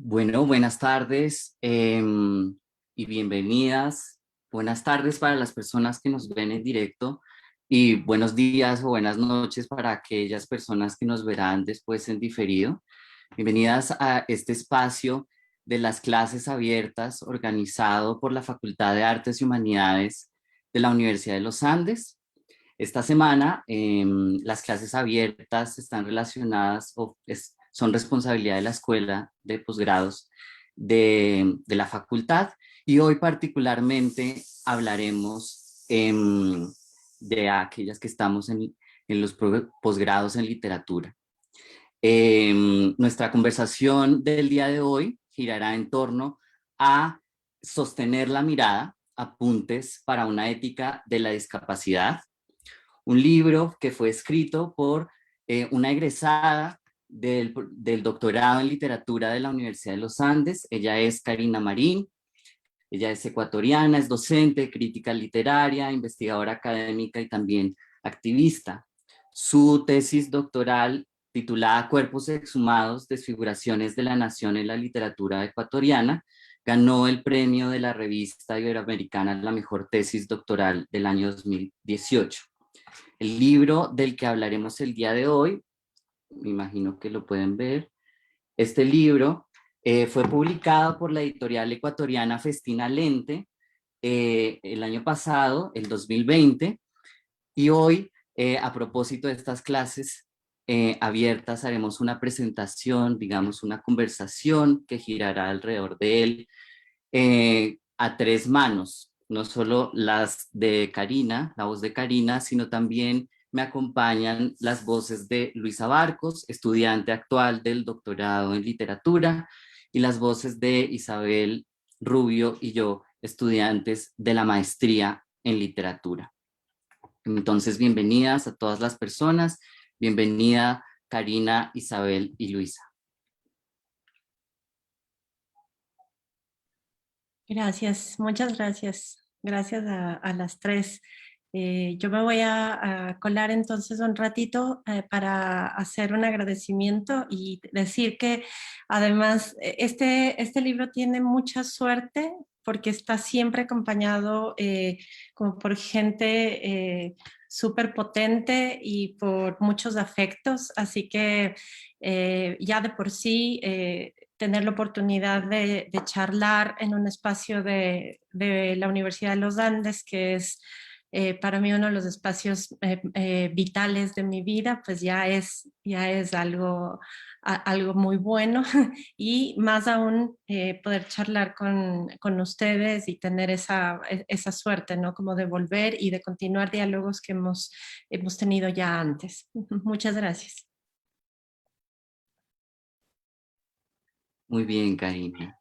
Bueno, buenas tardes y bienvenidas. Buenas tardes para las personas que nos ven en directo y buenos días o buenas noches para aquellas personas que nos verán después en diferido. Bienvenidas a este espacio de las clases abiertas organizado por la Facultad de Artes y Humanidades de la Universidad de los Andes. Esta semana las clases abiertas están relacionadas son responsabilidad de la Escuela de Posgrados de la facultad y hoy particularmente hablaremos de aquellas que estamos en los posgrados en literatura. Nuestra conversación del día de hoy girará en torno a sostener la mirada, apuntes para una ética de la discapacidad, un libro que fue escrito por una egresada del doctorado en literatura de la Universidad de los Andes. Ella es Karina Marín, ella es ecuatoriana, es docente, crítica literaria, investigadora académica y también activista. Su tesis doctoral, titulada Cuerpos exhumados, desfiguraciones de la nación en la literatura ecuatoriana, ganó el premio de la revista iberoamericana a la mejor tesis doctoral del año 2018. El libro del que hablaremos el día de hoy, me imagino que lo pueden ver, este libro fue publicado por la editorial ecuatoriana Festina Lente el año pasado, el 2020, y hoy, a propósito de estas clases abiertas, haremos una presentación, digamos, una conversación que girará alrededor de él a tres manos, no solo las de Karina, la voz de Karina, sino también me acompañan las voces de Luisa Barcos, estudiante actual del doctorado en literatura, y las voces de Isabel Rubio y yo, estudiantes de la maestría en literatura. Entonces, bienvenidas a todas las personas, bienvenida Karina, Isabel y Luisa. Gracias, muchas gracias. Gracias a las tres. Yo me voy a colar entonces un ratito para hacer un agradecimiento y decir que además este libro tiene mucha suerte porque está siempre acompañado como por gente súper potente y por muchos afectos, así que ya de por sí tener la oportunidad de charlar en un espacio de la Universidad de los Andes, que es para mí uno de los espacios vitales de mi vida, pues ya es algo muy bueno y más aún poder charlar con ustedes y tener esa suerte, ¿no? Como de volver y de continuar diálogos que hemos tenido ya antes. Muchas gracias. Muy bien, Karina.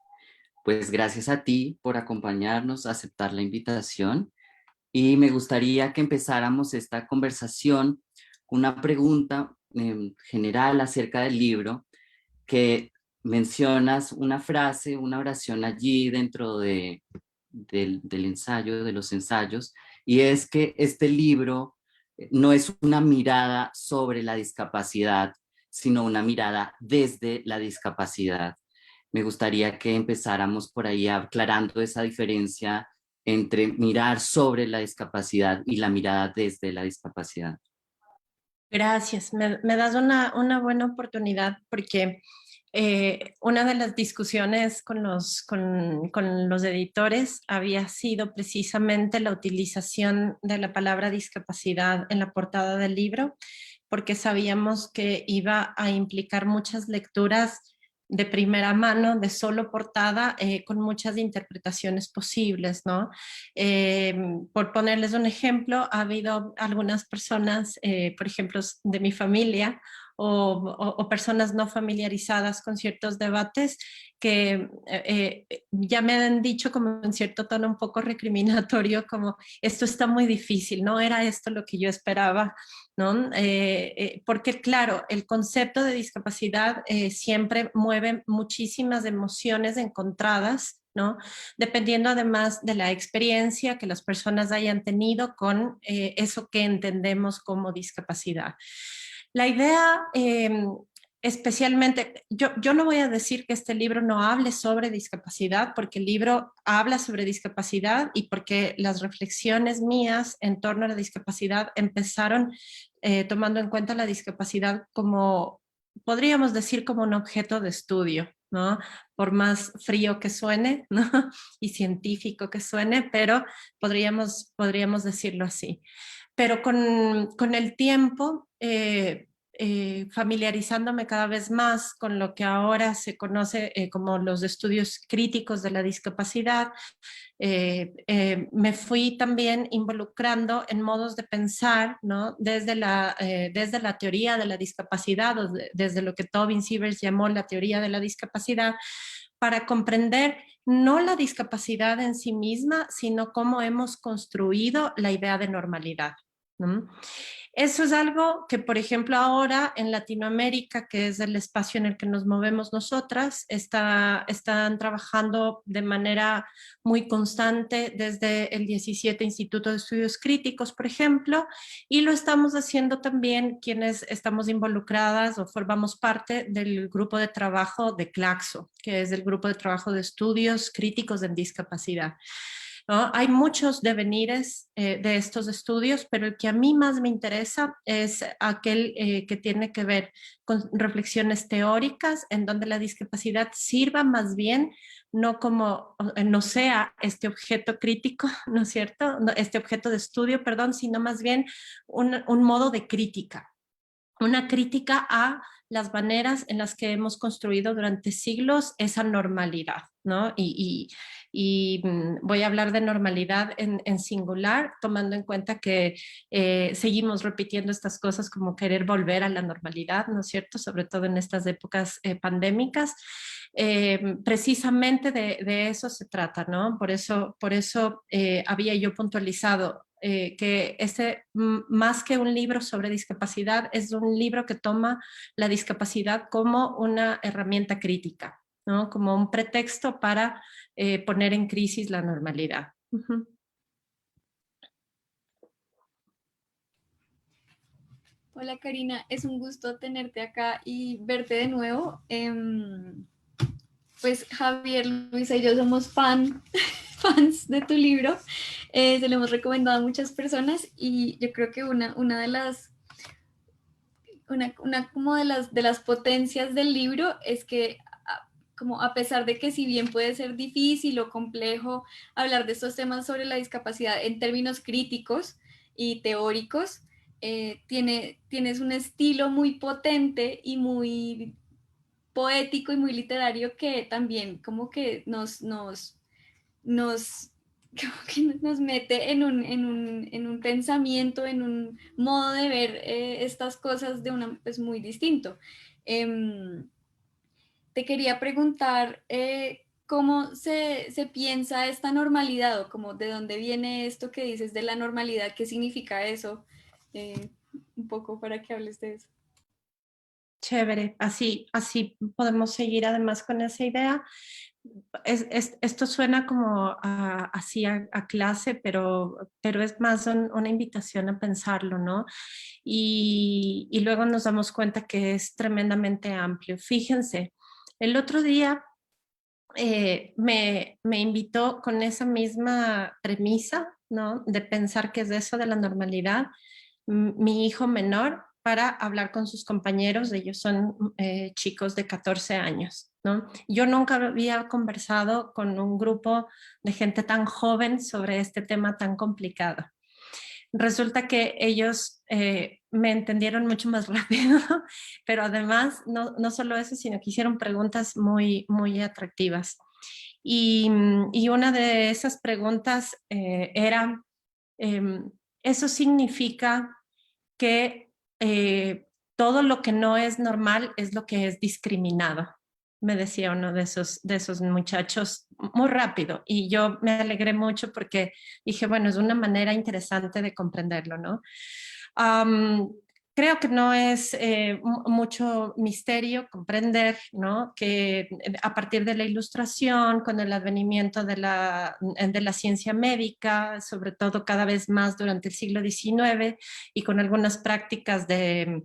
Pues gracias a ti por acompañarnos, aceptar la invitación y me gustaría que empezáramos esta conversación con una pregunta general acerca del libro, que mencionas una frase, una oración allí dentro del ensayo, de los ensayos, y es que este libro no es una mirada sobre la discapacidad, sino una mirada desde la discapacidad. Me gustaría que empezáramos por ahí aclarando esa diferencia entre mirar sobre la discapacidad y la mirada desde la discapacidad. Gracias, me das una buena oportunidad porque una de las discusiones con los editores había sido precisamente la utilización de la palabra discapacidad en la portada del libro, porque sabíamos que iba a implicar muchas lecturas de primera mano, de solo portada, con muchas interpretaciones posibles, ¿no? Por ponerles un ejemplo, ha habido algunas personas, por ejemplo, de mi familia, o personas no familiarizadas con ciertos debates que ya me han dicho como en cierto tono un poco recriminatorio, como esto está muy difícil, no era esto lo que yo esperaba, ¿no? Porque claro, el concepto de discapacidad siempre mueve muchísimas emociones encontradas, ¿no? Dependiendo además de la experiencia que las personas hayan tenido con eso que entendemos como discapacidad. La idea especialmente, yo no voy a decir que este libro no hable sobre discapacidad, porque el libro habla sobre discapacidad y porque las reflexiones mías en torno a la discapacidad empezaron tomando en cuenta la discapacidad como, podríamos decir, como un objeto de estudio, ¿no? Por más frío que suene, ¿no? Y científico que suene, pero podríamos decirlo así. Pero con el tiempo, familiarizándome cada vez más con lo que ahora se conoce como los estudios críticos de la discapacidad, me fui también involucrando en modos de pensar, ¿no? Desde la teoría de la discapacidad, o desde lo que Tobin Sievers llamó la teoría de la discapacidad, para comprender no la discapacidad en sí misma, sino cómo hemos construido la idea de normalidad, ¿no? Eso es algo que, por ejemplo, ahora en Latinoamérica, que es el espacio en el que nos movemos nosotras, están trabajando de manera muy constante desde el 17 Instituto de Estudios Críticos, por ejemplo, y lo estamos haciendo también quienes estamos involucradas o formamos parte del grupo de trabajo de CLACSO, que es el grupo de trabajo de estudios críticos en discapacidad, ¿no? Hay muchos devenires de estos estudios, pero el que a mí más me interesa es aquel que tiene que ver con reflexiones teóricas en donde la discapacidad sirva más bien no como, no sea este objeto crítico, ¿no es cierto? No, este objeto de estudio, perdón, sino más bien un modo de crítica, una crítica a las maneras en las que hemos construido durante siglos esa normalidad, ¿no? Voy a hablar de normalidad en singular, tomando en cuenta que seguimos repitiendo estas cosas como querer volver a la normalidad, ¿no es cierto? Sobre todo en estas épocas pandémicas. Precisamente de eso se trata, ¿no? Por eso había yo puntualizado que más que un libro sobre discapacidad, es un libro que toma la discapacidad como una herramienta crítica, ¿no? Como un pretexto para poner en crisis la normalidad. Uh-huh. Hola Karina, es un gusto tenerte acá y verte de nuevo. Pues Javier, Luisa y yo somos fans de tu libro. Se lo hemos recomendado a muchas personas y yo creo que una de las como de las potencias del libro es que como a pesar de que si bien puede ser difícil o complejo hablar de estos temas sobre la discapacidad en términos críticos y teóricos, tienes un estilo muy potente y muy poético y muy literario que también como que nos, como que nos mete en un pensamiento, en un modo de ver estas cosas de una, pues muy distinto. Te quería preguntar cómo se piensa esta normalidad o como de dónde viene esto que dices de la normalidad, qué significa eso, un poco para que hables de eso. Chévere, así podemos seguir además con esa idea. Esto suena como así a clase, pero es más una invitación a pensarlo, ¿no? Y luego nos damos cuenta que es tremendamente amplio. Fíjense, el otro día me invitó con esa misma premisa, ¿no? De pensar que es eso de la normalidad, mi hijo menor para hablar con sus compañeros, ellos son chicos de 14 años, ¿no? Yo nunca había conversado con un grupo de gente tan joven sobre este tema tan complicado. Resulta que ellos me entendieron mucho más rápido, pero además no solo eso, sino que hicieron preguntas muy atractivas. Y una de esas preguntas era, ¿eso significa que todo lo que no es normal es lo que es discriminado? Me decía uno de esos muchachos muy rápido, y yo me alegré mucho porque dije, bueno, es una manera interesante de comprenderlo, ¿no? Um, creo que no es mucho misterio comprender, ¿no?, que a partir de la ilustración, con el advenimiento de la ciencia médica, sobre todo cada vez más durante el siglo XIX, y con algunas prácticas de,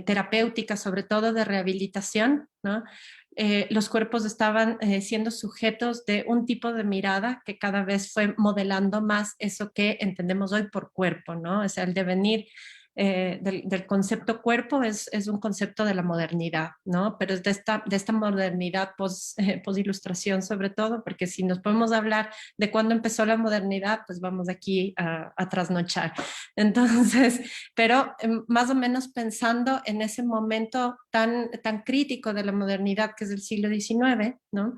terapéuticas, sobre todo de rehabilitación, ¿no?, los cuerpos estaban siendo sujetos de un tipo de mirada que cada vez fue modelando más eso que entendemos hoy por cuerpo, ¿no? O sea, el devenir del concepto cuerpo es un concepto de la modernidad, ¿no? Pero es de esta modernidad post-ilustración sobre todo, porque si nos podemos hablar de cuándo empezó la modernidad, pues vamos aquí a trasnochar. Entonces, pero más o menos pensando en ese momento tan crítico de la modernidad que es el siglo XIX, ¿no?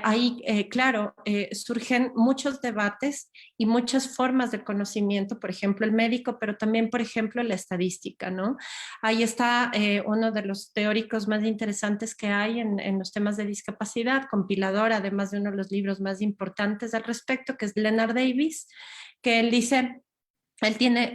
Ahí, claro, surgen muchos debates y muchas formas de conocimiento, por ejemplo, el médico, pero también, por ejemplo, la estadística, ¿no? Ahí está uno de los teóricos más interesantes que hay en los temas de discapacidad, compilador, además de uno de los libros más importantes al respecto, que es Leonard Davis, que él dice... Él tiene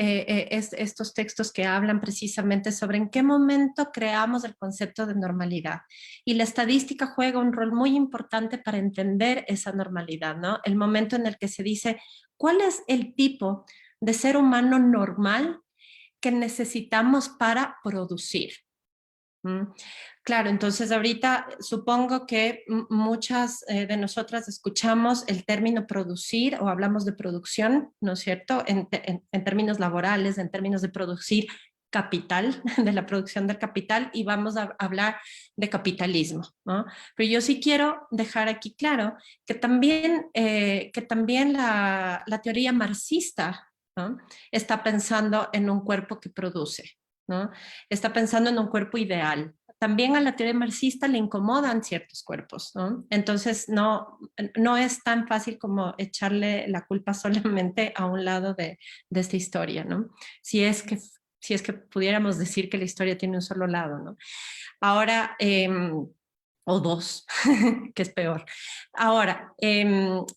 estos textos que hablan precisamente sobre en qué momento creamos el concepto de normalidad. Y la estadística juega un rol muy importante para entender esa normalidad, ¿no? El momento en el que se dice, ¿cuál es el tipo de ser humano normal que necesitamos para producir? ¿Mm? Claro, entonces ahorita supongo que muchas de nosotras escuchamos el término producir o hablamos de producción, ¿no es cierto? En términos laborales, en términos de producir capital, de la producción del capital, y vamos a hablar de capitalismo, ¿no? Pero yo sí quiero dejar aquí claro que también la teoría marxista, ¿no?, está pensando en un cuerpo que produce, ¿no? Está pensando en un cuerpo ideal. También a la teoría marxista le incomodan ciertos cuerpos, ¿no? Entonces no es tan fácil como echarle la culpa solamente a un lado de esta historia, ¿no? Si es que pudiéramos decir que la historia tiene un solo lado, ¿no? Ahora, o dos, que es peor. Ahora,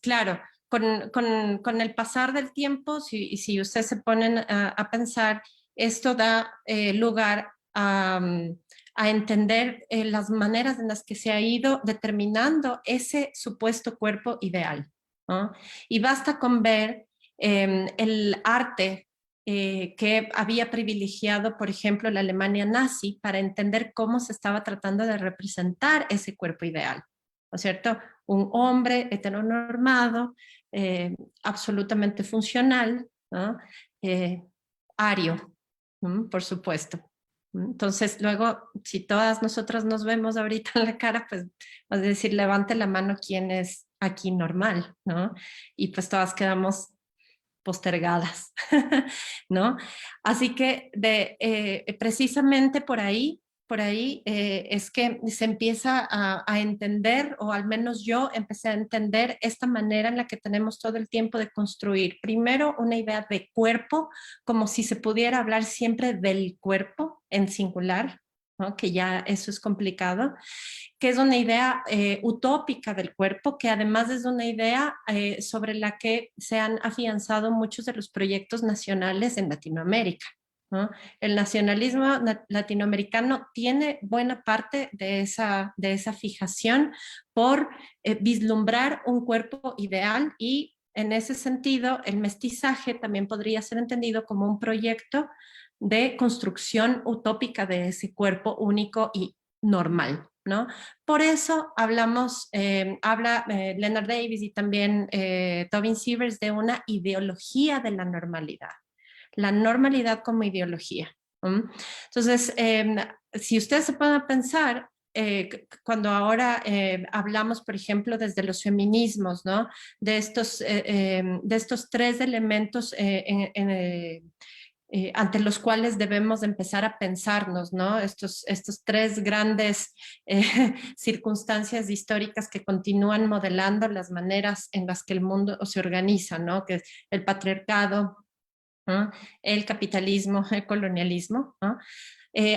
claro, con el pasar del tiempo, si ustedes se ponen a pensar, esto da lugar a entender las maneras en las que se ha ido determinando ese supuesto cuerpo ideal, ¿no? Y basta con ver el arte que había privilegiado, por ejemplo, la Alemania nazi para entender cómo se estaba tratando de representar ese cuerpo ideal, ¿no es cierto? Un hombre heteronormado, absolutamente funcional, ¿no? Ario, por supuesto. Entonces, luego, si todas nosotras nos vemos ahorita en la cara, pues vamos a decir, levante la mano quién es aquí normal, ¿no? Y pues todas quedamos postergadas, ¿no? Así que precisamente por ahí es que se empieza a entender, o al menos yo empecé a entender esta manera en la que tenemos todo el tiempo de construir, primero una idea de cuerpo, como si se pudiera hablar siempre del cuerpo en singular, ¿no?, que ya eso es complicado, que es una idea utópica del cuerpo, que además es una idea sobre la que se han afianzado muchos de los proyectos nacionales en Latinoamérica, ¿no? El nacionalismo latinoamericano tiene buena parte de esa fijación por vislumbrar un cuerpo ideal, y en ese sentido el mestizaje también podría ser entendido como un proyecto de construcción utópica de ese cuerpo único y normal, ¿no? Por eso habla Leonard Davis y también Tobin Sievers de una ideología de la normalidad como ideología. Entonces, si ustedes se pueden pensar, cuando ahora hablamos, por ejemplo, desde los feminismos, ¿no?, de estos tres elementos ante los cuales debemos empezar a pensarnos, ¿no? Estos tres grandes circunstancias históricas que continúan modelando las maneras en las que el mundo se organiza, ¿no? Que es el patriarcado, ¿no?, el capitalismo, el colonialismo, ¿no?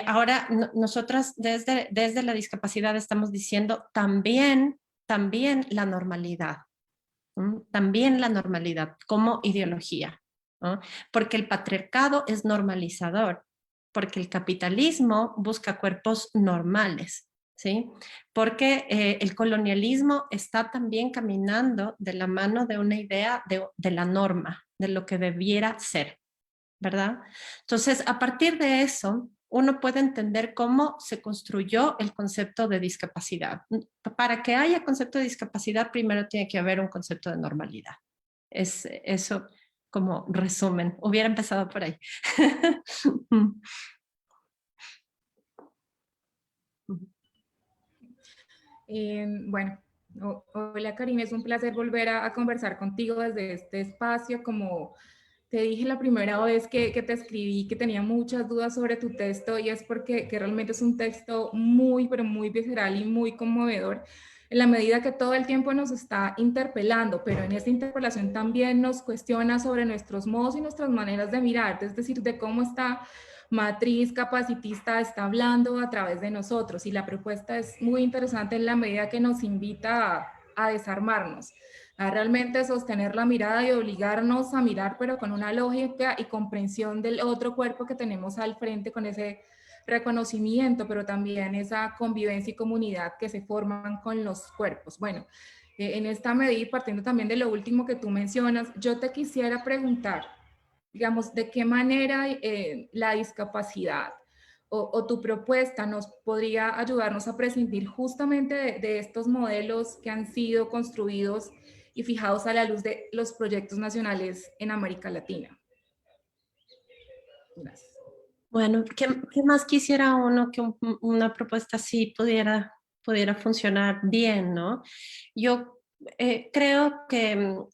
Ahora, nosotras desde la discapacidad estamos diciendo también la normalidad, ¿no? También la normalidad como ideología. ¿no? Porque el patriarcado es normalizador, porque el capitalismo busca cuerpos normales, ¿sí? Porque el colonialismo está también caminando de la mano de una idea de la norma, de lo que debiera ser, ¿verdad? Entonces, a partir de eso, uno puede entender cómo se construyó el concepto de discapacidad. Para que haya concepto de discapacidad, primero tiene que haber un concepto de normalidad. Es eso como resumen. Hubiera empezado por ahí. Bueno, hola Karina, es un placer volver a conversar contigo desde este espacio. Como te dije la primera vez que te escribí, que tenía muchas dudas sobre tu texto, y es porque que realmente es un texto muy, pero muy visceral y muy conmovedor, en la medida que todo el tiempo nos está interpelando, pero en esta interpelación también nos cuestiona sobre nuestros modos y nuestras maneras de mirar, es decir, de cómo esta matriz capacitista está hablando a través de nosotros. Y la propuesta es muy interesante en la medida que nos invita a desarmarnos, a realmente sostener la mirada y obligarnos a mirar, pero con una lógica y comprensión del otro cuerpo que tenemos al frente, con ese reconocimiento, pero también esa convivencia y comunidad que se forman con los cuerpos. Bueno, en esta medida y partiendo también de lo último que tú mencionas, yo te quisiera preguntar, digamos, de qué manera la discapacidad o tu propuesta nos podría ayudarnos a prescindir justamente de estos modelos que han sido construidos y fijados a la luz de los proyectos nacionales en América Latina. Gracias. Bueno, ¿qué más quisiera uno que una propuesta así pudiera funcionar bien, ¿no? Yo creo que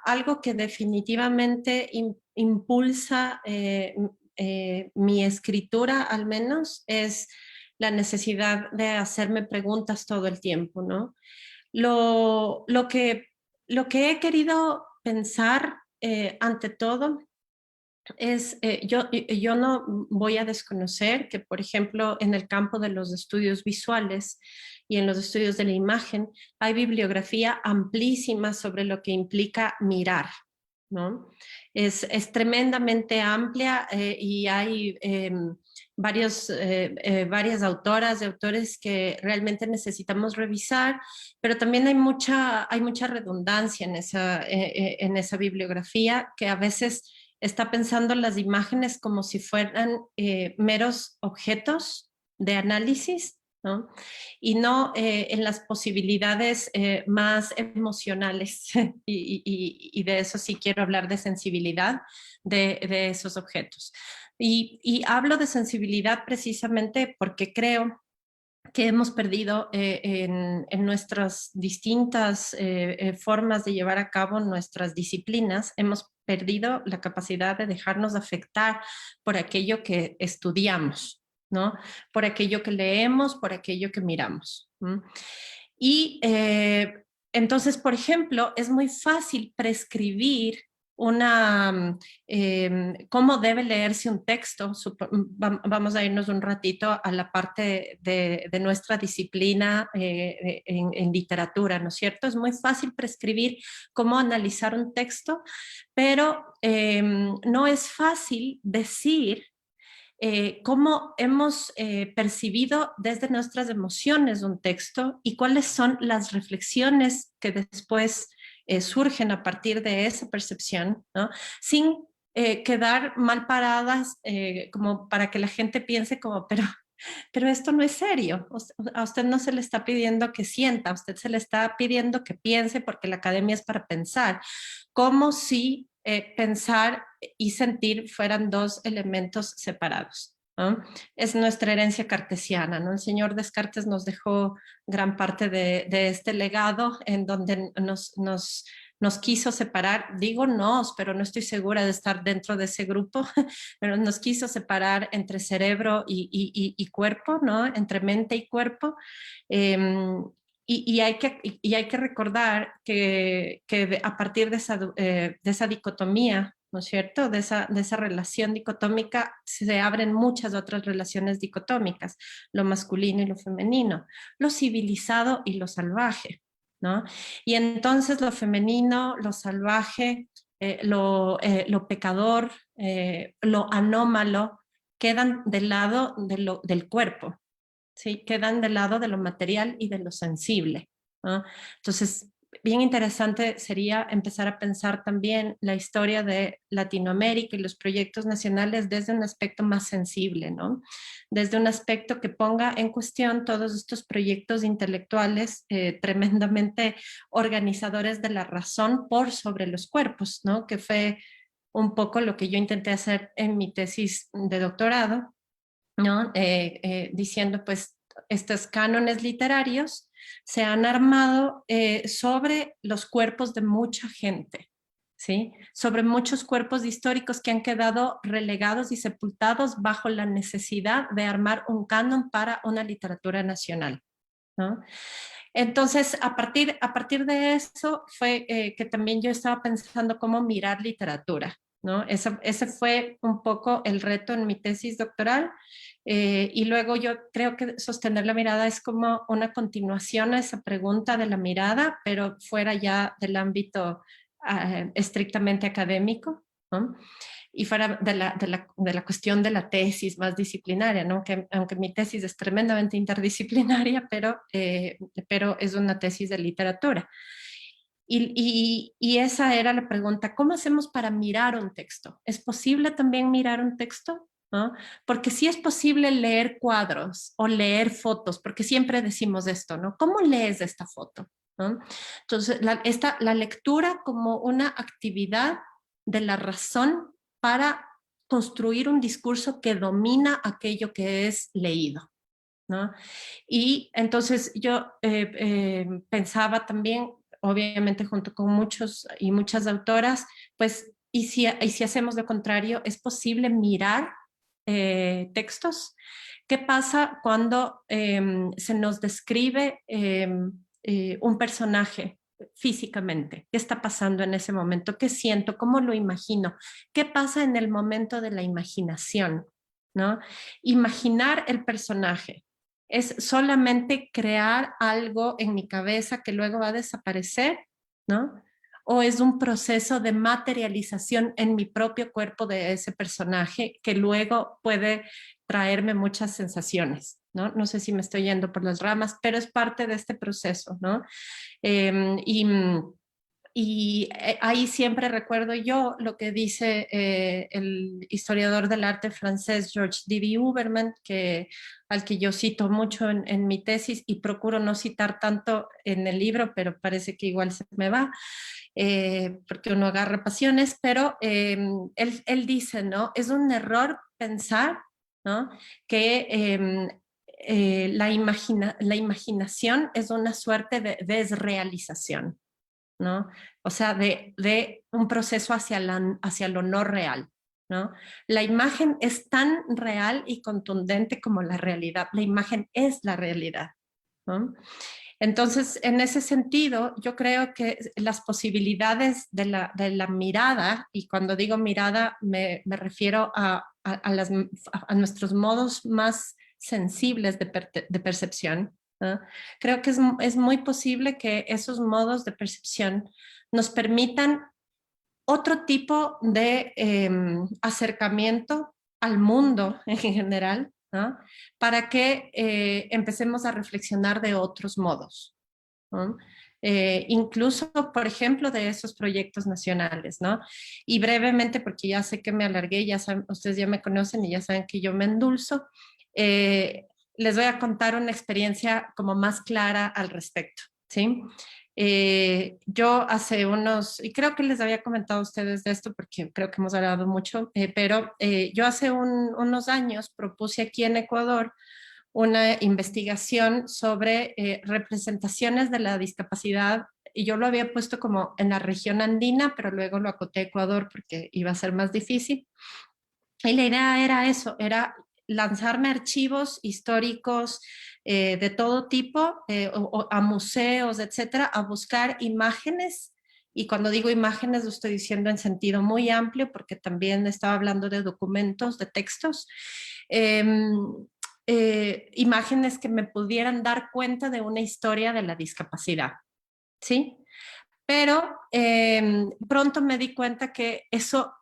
algo que definitivamente impulsa mi escritura, al menos, es la necesidad de hacerme preguntas todo el tiempo, ¿no? Lo que he querido pensar ante todo es, yo no voy a desconocer que, por ejemplo, en el campo de los estudios visuales y en los estudios de la imagen, hay bibliografía amplísima sobre lo que implica mirar, ¿no? Es tremendamente amplia y hay varias autoras y autores que realmente necesitamos revisar, pero también hay mucha redundancia en esa bibliografía que a veces está pensando las imágenes como si fueran meros objetos de análisis, ¿no? Y no en las posibilidades más emocionales. Y de eso sí quiero hablar, de sensibilidad de esos objetos. Y hablo de sensibilidad precisamente porque creo que hemos perdido en nuestras distintas formas de llevar a cabo nuestras disciplinas, hemos perdido la capacidad de dejarnos afectar por aquello que estudiamos, ¿no? Por aquello que leemos, por aquello que miramos. ¿No? Y entonces, por ejemplo, es muy fácil prescribir cómo debe leerse un texto. Vamos a irnos un ratito a la parte de nuestra disciplina en literatura, ¿no es cierto? Es muy fácil prescribir cómo analizar un texto, pero no es fácil decir cómo hemos percibido desde nuestras emociones un texto y cuáles son las reflexiones que después surgen a partir de esa percepción, ¿no? Sin quedar mal paradas como para que la gente piense como, pero esto no es serio, a usted no se le está pidiendo que sienta, a usted se le está pidiendo que piense porque la academia es para pensar, como si pensar y sentir fueran dos elementos separados, ¿no? Es nuestra herencia cartesiana, ¿no? El señor Descartes nos dejó gran parte de este legado en donde nos quiso separar, digo nos, pero no estoy segura de estar dentro de ese grupo, pero nos quiso separar entre cerebro y cuerpo, ¿no? Entre mente y cuerpo. Hay que recordar que a partir de esa dicotomía, ¿no es cierto? De esa relación dicotómica se abren muchas otras relaciones dicotómicas, lo masculino y lo femenino, lo civilizado y lo salvaje, ¿no? Y entonces lo femenino, lo salvaje, lo pecador, lo anómalo, quedan del lado del cuerpo, ¿sí? Quedan del lado de lo material y de lo sensible, ¿no? Entonces, bien interesante sería empezar a pensar también la historia de Latinoamérica y los proyectos nacionales desde un aspecto más sensible, ¿no? Desde un aspecto que ponga en cuestión todos estos proyectos intelectuales tremendamente organizadores de la razón por sobre los cuerpos, ¿no? Que fue un poco lo que yo intenté hacer en mi tesis de doctorado, ¿no? Diciendo, pues, estos cánones literarios se han armado sobre los cuerpos de mucha gente, ¿sí? Sobre muchos cuerpos históricos que han quedado relegados y sepultados bajo la necesidad de armar un canon para una literatura nacional, ¿no? Entonces, a partir de eso fue que también yo estaba pensando cómo mirar literatura, ¿no? Ese fue un poco el reto en mi tesis doctoral, y luego yo creo que sostener la mirada es como una continuación a esa pregunta de la mirada, pero fuera ya del ámbito estrictamente académico, ¿no? Y fuera de la cuestión de la tesis más disciplinaria, ¿no? Que, aunque mi tesis es tremendamente interdisciplinaria, pero es una tesis de literatura. Y esa era la pregunta, ¿cómo hacemos para mirar un texto? ¿Es posible también mirar un texto? ¿No? Porque sí es posible leer cuadros o leer fotos, porque siempre decimos esto, ¿no? ¿Cómo lees esta foto? ¿No? Entonces, la lectura como una actividad de la razón para construir un discurso que domina aquello que es leído, ¿no? Y entonces yo pensaba también, obviamente junto con muchos y muchas autoras, pues, y si hacemos lo contrario, ¿es posible mirar textos? ¿Qué pasa cuando se nos describe un personaje físicamente? ¿Qué está pasando en ese momento? ¿Qué siento? ¿Cómo lo imagino? ¿Qué pasa en el momento de la imaginación? ¿No? Imaginar el personaje es solamente crear algo en mi cabeza que luego va a desaparecer, ¿no? O es un proceso de materialización en mi propio cuerpo de ese personaje que luego puede traerme muchas sensaciones, ¿no? No sé si me estoy yendo por las ramas, pero es parte de este proceso, ¿no? Eh, y, y ahí siempre recuerdo yo lo que dice el historiador del arte francés Georges Duby Huberman, al que yo cito mucho en mi tesis y procuro no citar tanto en el libro, pero parece que igual se me va, porque uno agarra pasiones, pero él dice, ¿no? Es un error pensar, ¿no? Que la imaginación es una suerte de desrealización, ¿no? O sea, de un proceso hacia lo no real, ¿no? La imagen es tan real y contundente como la realidad. La imagen es la realidad, ¿no? Entonces, en ese sentido, yo creo que las posibilidades de la mirada, y cuando digo mirada me refiero a nuestros modos más sensibles de percepción, ¿no? Creo que es muy posible que esos modos de percepción nos permitan otro tipo de acercamiento al mundo en general, ¿no? Para que empecemos a reflexionar de otros modos, ¿no? Incluso, por ejemplo, de esos proyectos nacionales, ¿no? Y brevemente, porque ya sé que me alargué, ya saben, ustedes ya me conocen y ya saben que yo me endulzo, les voy a contar una experiencia como más clara al respecto, ¿sí? Yo hace y creo que les había comentado a ustedes de esto porque creo que hemos hablado mucho, pero yo hace unos años propuse aquí en Ecuador una investigación sobre representaciones de la discapacidad, y yo lo había puesto como en la región andina, pero luego lo acoté a Ecuador porque iba a ser más difícil. Y la idea era eso, era lanzarme archivos históricos de todo tipo, a museos, etcétera, a buscar imágenes. Y cuando digo imágenes, lo estoy diciendo en sentido muy amplio, porque también estaba hablando de documentos, de textos. Eh, Imágenes que me pudieran dar cuenta de una historia de la discapacidad, ¿sí? Pero pronto me di cuenta que eso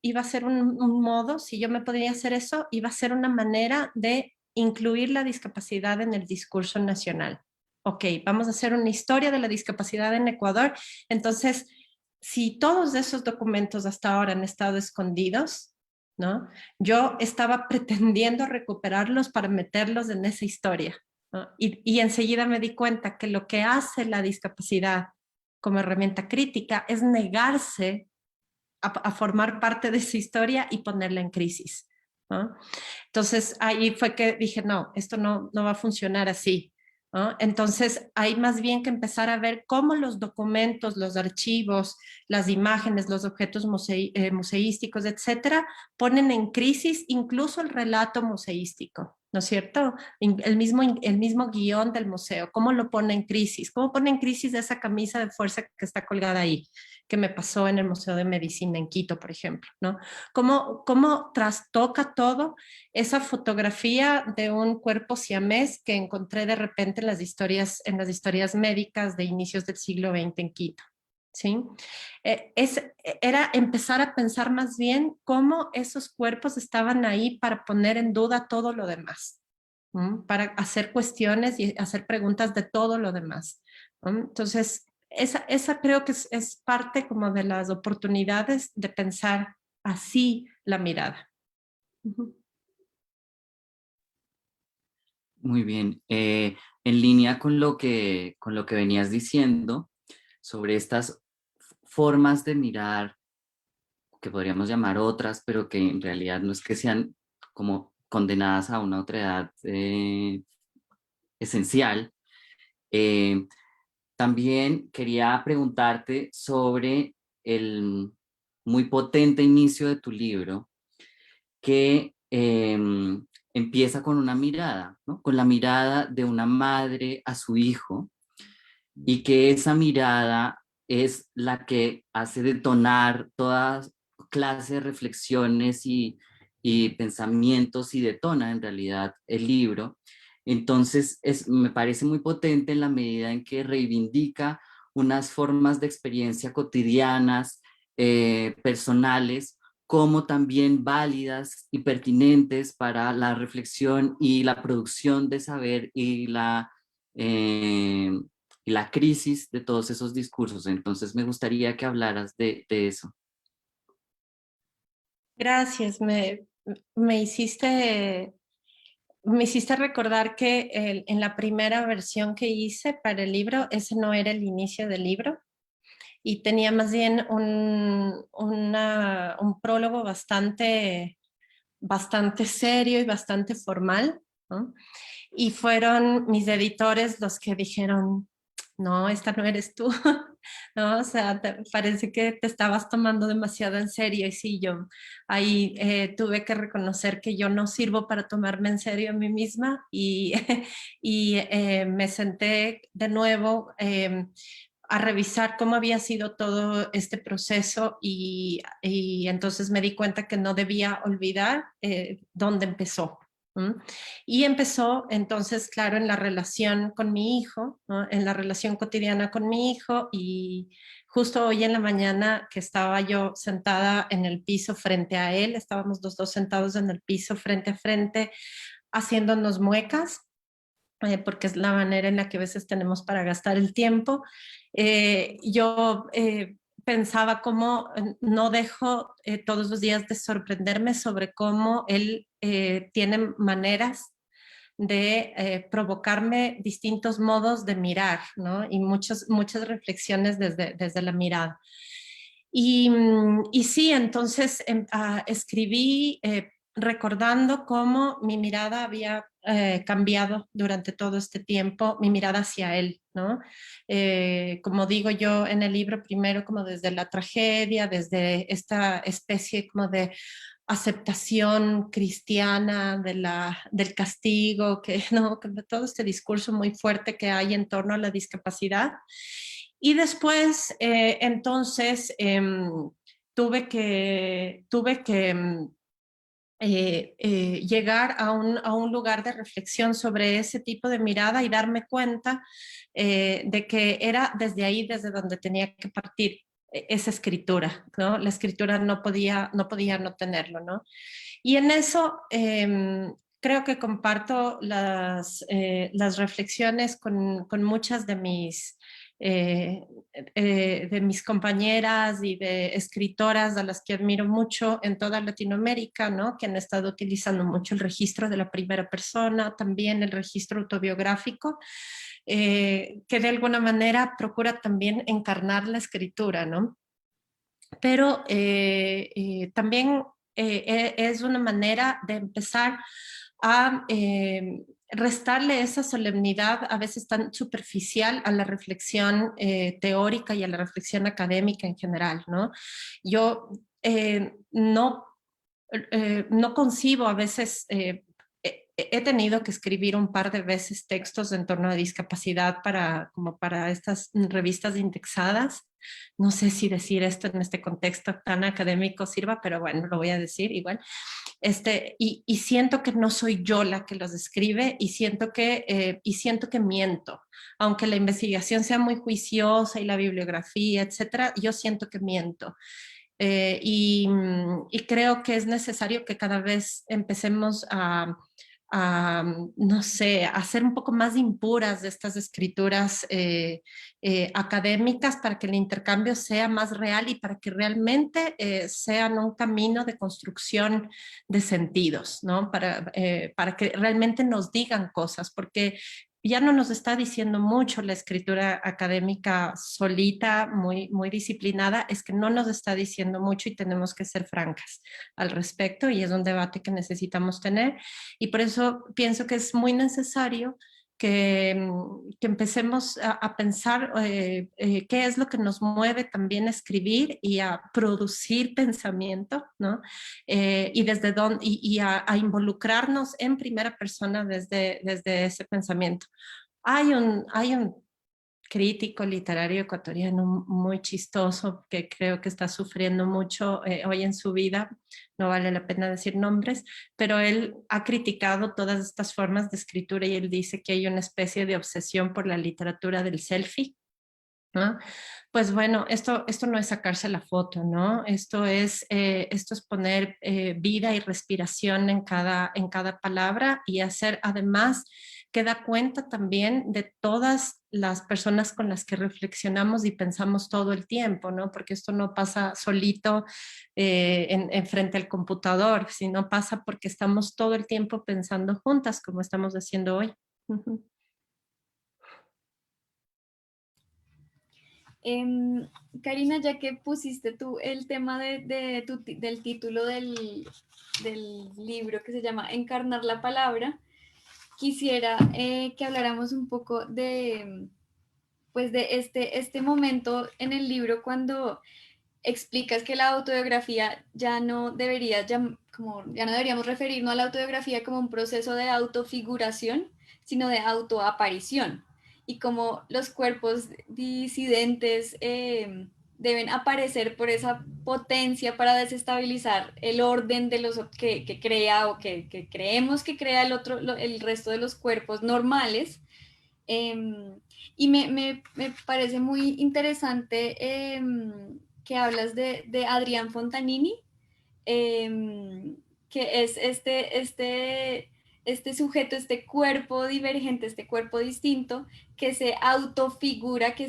iba a ser un modo, si yo me podría hacer eso, iba a ser una manera de incluir la discapacidad en el discurso nacional. Ok, vamos a hacer una historia de la discapacidad en Ecuador. Entonces, si todos esos documentos hasta ahora han estado escondidos, ¿no? Yo estaba pretendiendo recuperarlos para meterlos en esa historia, ¿no? Y enseguida me di cuenta que lo que hace la discapacidad como herramienta crítica es negarse a formar parte de esa historia y ponerla en crisis, ¿no? Entonces ahí fue que dije, no, esto no va a funcionar así, ¿no? Entonces hay más bien que empezar a ver cómo los documentos, los archivos, las imágenes, los objetos museísticos, etcétera, ponen en crisis incluso el relato museístico, ¿no es cierto? El mismo guión del museo, ¿cómo lo pone en crisis? ¿Cómo pone en crisis esa camisa de fuerza que está colgada ahí? Que me pasó en el Museo de Medicina en Quito, por ejemplo, ¿no? ¿Cómo trastoca todo esa fotografía de un cuerpo siamés que encontré de repente en las historias médicas de inicios del siglo XX en Quito? ¿Sí? Era empezar a pensar más bien cómo esos cuerpos estaban ahí para poner en duda todo lo demás, para hacer cuestiones y hacer preguntas de todo lo demás. Entonces, esa creo que es parte como de las oportunidades de pensar así la mirada. Muy bien. En línea con lo que venías diciendo sobre estas formas de mirar, que podríamos llamar otras, pero que en realidad no es que sean como condenadas a una otra edad esencial. Eh, También quería preguntarte sobre el muy potente inicio de tu libro, que empieza con una mirada, ¿no? Con la mirada de una madre a su hijo, y que esa mirada es la que hace detonar toda clase de reflexiones y pensamientos, y detona en realidad el libro. Entonces, me parece muy potente en la medida en que reivindica unas formas de experiencia cotidianas, personales, como también válidas y pertinentes para la reflexión y la producción de saber eh, y la crisis de todos esos discursos. Entonces me gustaría que hablaras de eso. Gracias, me hiciste recordar que en la primera versión que hice para el libro, ese no era el inicio del libro y tenía más bien un prólogo bastante serio y bastante formal, ¿no? Y fueron mis editores los que dijeron, no, esta no eres tú, ¿no? O sea, parece que te estabas tomando demasiado en serio. Y sí, yo ahí tuve que reconocer que yo no sirvo para tomarme en serio a mí misma y, me senté de nuevo a revisar cómo había sido todo este proceso y entonces me di cuenta que no debía olvidar dónde empezó. Y empezó entonces, claro, en la relación con mi hijo, ¿no? En la relación cotidiana con mi hijo, y justo hoy en la mañana que estaba yo sentada en el piso frente a él, estábamos los dos sentados en el piso frente a frente, haciéndonos muecas, porque es la manera en la que a veces tenemos para gastar el tiempo. Yo pensaba cómo no dejo todos los días de sorprenderme sobre cómo él tiene maneras de provocarme distintos modos de mirar, ¿no? Y muchas reflexiones desde la mirada. Y sí, entonces escribí recordando cómo mi mirada había cambiado durante todo este tiempo, mi mirada hacia él, ¿no? Como digo yo en el libro, primero como desde la tragedia, desde esta especie como de aceptación cristiana del castigo, ¿no? Que todo este discurso muy fuerte que hay en torno a la discapacidad. Y después, entonces, tuve que llegar a un lugar de reflexión sobre ese tipo de mirada y darme cuenta de que era desde ahí, desde donde tenía que partir esa escritura, ¿no? La escritura no podía no tenerlo, ¿no? Y en eso creo que comparto las reflexiones con muchas de mis compañeras y de escritoras a las que admiro mucho en toda Latinoamérica, ¿no? Que han estado utilizando mucho el registro de la primera persona, también el registro autobiográfico, que de alguna manera procura también encarnar la escritura, ¿no? Pero también es una manera de empezar a restarle esa solemnidad a veces tan superficial a la reflexión teórica y a la reflexión académica en general, ¿no? Yo no concibo a veces, he tenido que escribir un par de veces textos en torno a discapacidad como para estas revistas indexadas. No sé si decir esto en este contexto tan académico sirva, pero bueno, lo voy a decir igual. Y siento que no soy yo la que los escribe y siento que miento. Aunque la investigación sea muy juiciosa y la bibliografía, etcétera, yo siento que miento. Y creo que es necesario que cada vez empecemos no sé, a ser un poco más impuras de estas escrituras académicas para que el intercambio sea más real y para que realmente sean un camino de construcción de sentidos, ¿no? Para que realmente nos digan cosas, porque ya no nos está diciendo mucho la escritura académica solita, muy disciplinada, es que no nos está diciendo mucho y tenemos que ser francas al respecto y es un debate que necesitamos tener y por eso pienso que es muy necesario que empecemos a pensar qué es lo que nos mueve también a escribir y a producir pensamiento, ¿no? Y desde dónde, y a involucrarnos en primera persona desde ese pensamiento. Hay un crítico literario ecuatoriano muy chistoso que creo que está sufriendo mucho hoy en su vida, no vale la pena decir nombres, pero él ha criticado todas estas formas de escritura y él dice que hay una especie de obsesión por la literatura del selfie, ¿no? Pues bueno, esto no es sacarse la foto, ¿no? Esto es poner vida y respiración en cada palabra y hacer además que da cuenta también de todas las personas con las que reflexionamos y pensamos todo el tiempo, ¿no? Porque esto no pasa solito en frente al computador, sino pasa porque estamos todo el tiempo pensando juntas, como estamos haciendo hoy. Uh-huh. Karina, ya que pusiste tú el tema del título del libro que se llama Encarnar la Palabra, quisiera que habláramos un poco pues de este momento en el libro cuando explicas que la autobiografía ya no deberíamos referirnos a la autobiografía como un proceso de autofiguración, sino de autoaparición. Y como los cuerpos disidentes deben aparecer por esa potencia para desestabilizar el orden de los que crea o que creemos que crea el resto de los cuerpos normales. Y me parece muy interesante que hablas de Adrián Fontanini, que es este sujeto, este cuerpo divergente, este cuerpo distinto, que se autofigura, que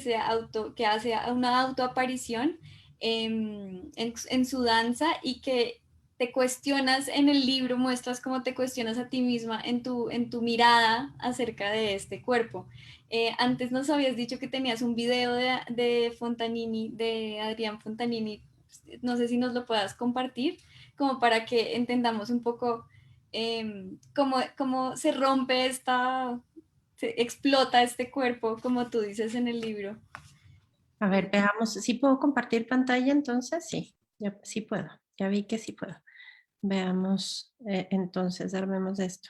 hace una autoaparición en su danza y que te cuestionas en el libro, muestras cómo te cuestionas a ti misma en tu mirada acerca de este cuerpo. Antes nos habías dicho que tenías un video de Fontanini, de Adrián Fontanini, no sé si nos lo puedas compartir, como para que entendamos un poco cómo se rompe se explota este cuerpo, como tú dices en el libro. A ver, veamos. ¿Sí puedo compartir pantalla entonces? Sí, sí puedo. Ya vi que sí puedo. Veamos, entonces, armemos esto.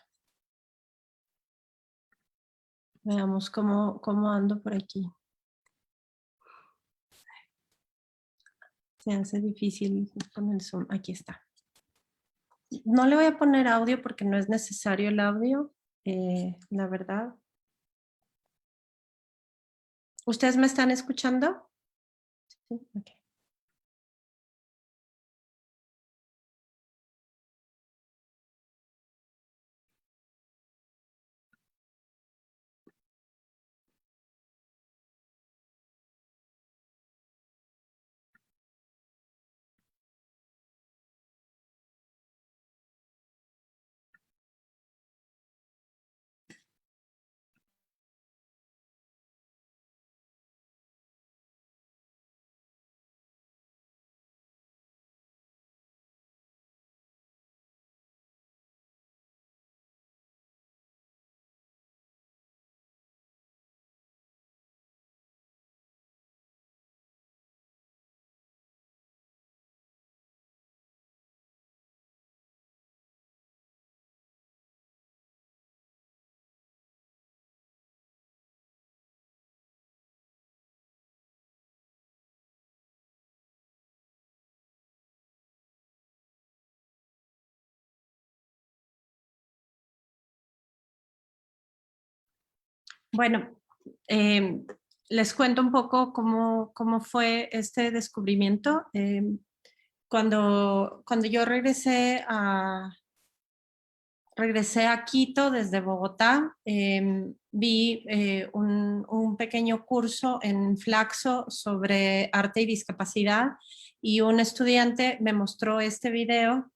Veamos cómo ando por aquí. Se hace difícil con el zoom. Aquí está. no le voy a poner audio porque no es necesario el audio, la verdad. ¿Ustedes me están escuchando? Sí, ok. Bueno, les cuento un poco cómo fue este descubrimiento. Cuando yo regresé a Quito desde Bogotá, vi un pequeño curso en Flaxo sobre arte y discapacidad y un estudiante me mostró este video.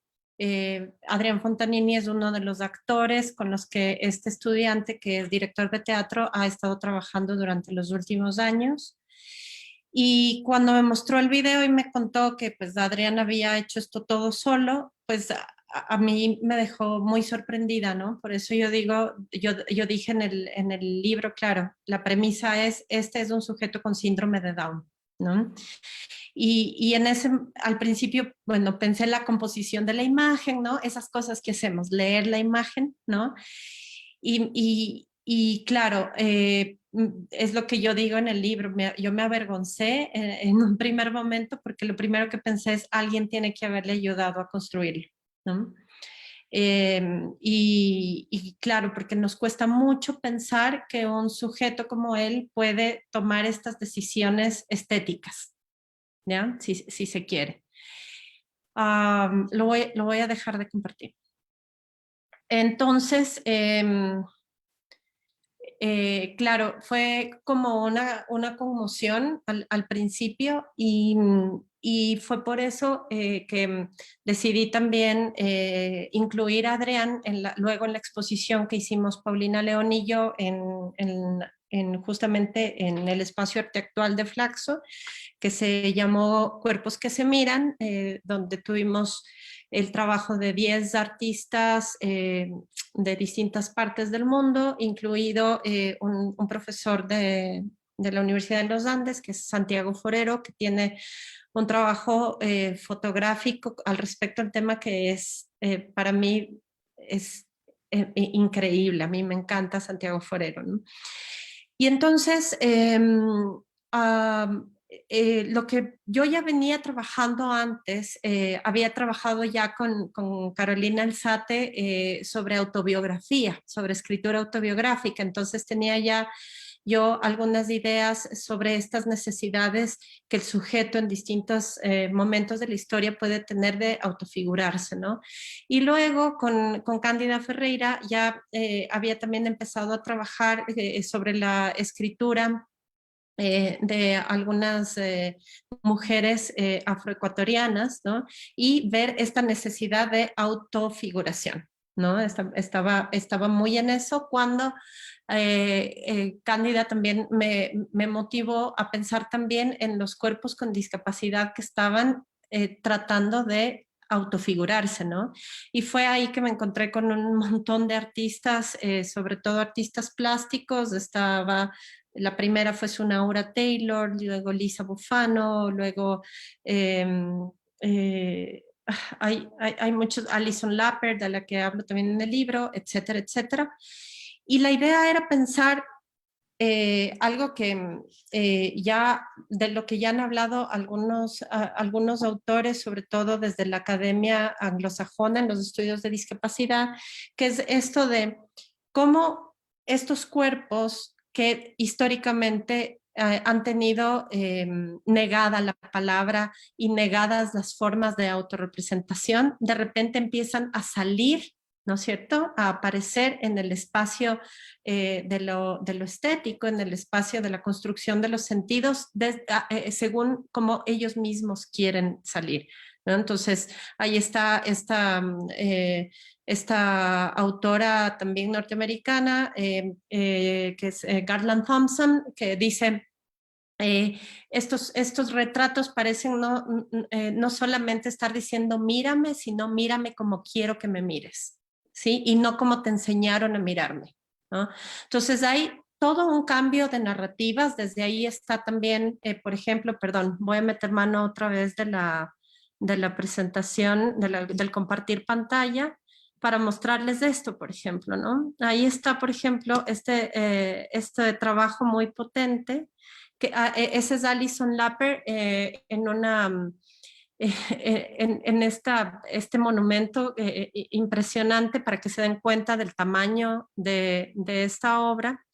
Adrián Fontanini es uno de los actores con los que este estudiante, que es director de teatro, ha estado trabajando durante los últimos años. Y cuando me mostró el video y me contó que pues Adrián había hecho esto todo solo, pues a mí me dejó muy sorprendida, ¿no? Por eso yo digo, yo dije en el libro, claro, la premisa es, este es un sujeto con síndrome de Down, ¿no? Y en ese, al principio, bueno, pensé en la composición de la imagen, ¿no? Esas cosas que hacemos, leer la imagen, ¿no? Y claro, es lo que yo digo en el libro, yo me avergoncé en un primer momento porque lo primero que pensé es alguien tiene que haberle ayudado a construirlo, ¿no? Y claro, porque nos cuesta mucho pensar que un sujeto como él puede tomar estas decisiones estéticas, ¿ya? Si se quiere. Lo voy a dejar de compartir. Entonces, claro, fue como una conmoción al principio y fue por eso que decidí también incluir a Adrián luego en la exposición que hicimos Paulina León y yo justamente en el espacio arte actual de Flaxo, que se llamó Cuerpos que se miran, donde tuvimos el trabajo de 10 artistas de distintas partes del mundo, incluido un profesor de la Universidad de los Andes, que es Santiago Forero, que tiene un trabajo fotográfico al respecto al tema que es, para mí, es increíble. A mí me encanta Santiago Forero, ¿no? Y entonces, lo que yo ya venía trabajando antes, había trabajado ya con Carolina Alzate sobre autobiografía, sobre escritura autobiográfica, entonces tenía ya yo algunas ideas sobre estas necesidades que el sujeto en distintos momentos de la historia puede tener de autofigurarse, ¿no? Y luego con Cándida Ferreira ya había también empezado a trabajar sobre la escritura de algunas mujeres afroecuatorianas, ¿no? Y ver esta necesidad de autofiguración, ¿no? Estaba muy en eso cuando Cándida también me motivó a pensar también en los cuerpos con discapacidad que estaban tratando de autofigurarse, ¿no? Y fue ahí que me encontré con un montón de artistas, sobre todo artistas plásticos. La primera fue Sunaura Taylor, luego Lisa Bufano, luego hay muchos, Alison Lapper, de la que hablo también en el libro, etcétera, etcétera. Y la idea era pensar algo que ya, de lo que ya han hablado algunos autores, sobre todo desde la academia anglosajona en los estudios de discapacidad, que es esto de cómo estos cuerpos que históricamente han tenido negada la palabra y negadas las formas de autorrepresentación, de repente empiezan a salir, ¿no es cierto?, a aparecer en el espacio de lo estético, en el espacio de la construcción de los sentidos, según como ellos mismos quieren salir, ¿no? Entonces, ahí está esta autora también norteamericana, que es Garland Thompson, que dice... estos retratos parecen no solamente estar diciendo mírame, sino mírame como quiero que me mires, ¿sí? Y no como te enseñaron a mirarme, ¿no? Entonces hay todo un cambio de narrativas, desde ahí está también, por ejemplo, perdón, voy a meter mano otra vez de la presentación, del compartir pantalla, para mostrarles esto, por ejemplo, ¿no? Ahí está, por ejemplo, este trabajo muy potente, que ese es Alison Lapper en una... en este monumento impresionante para que se den cuenta del tamaño de esta obra,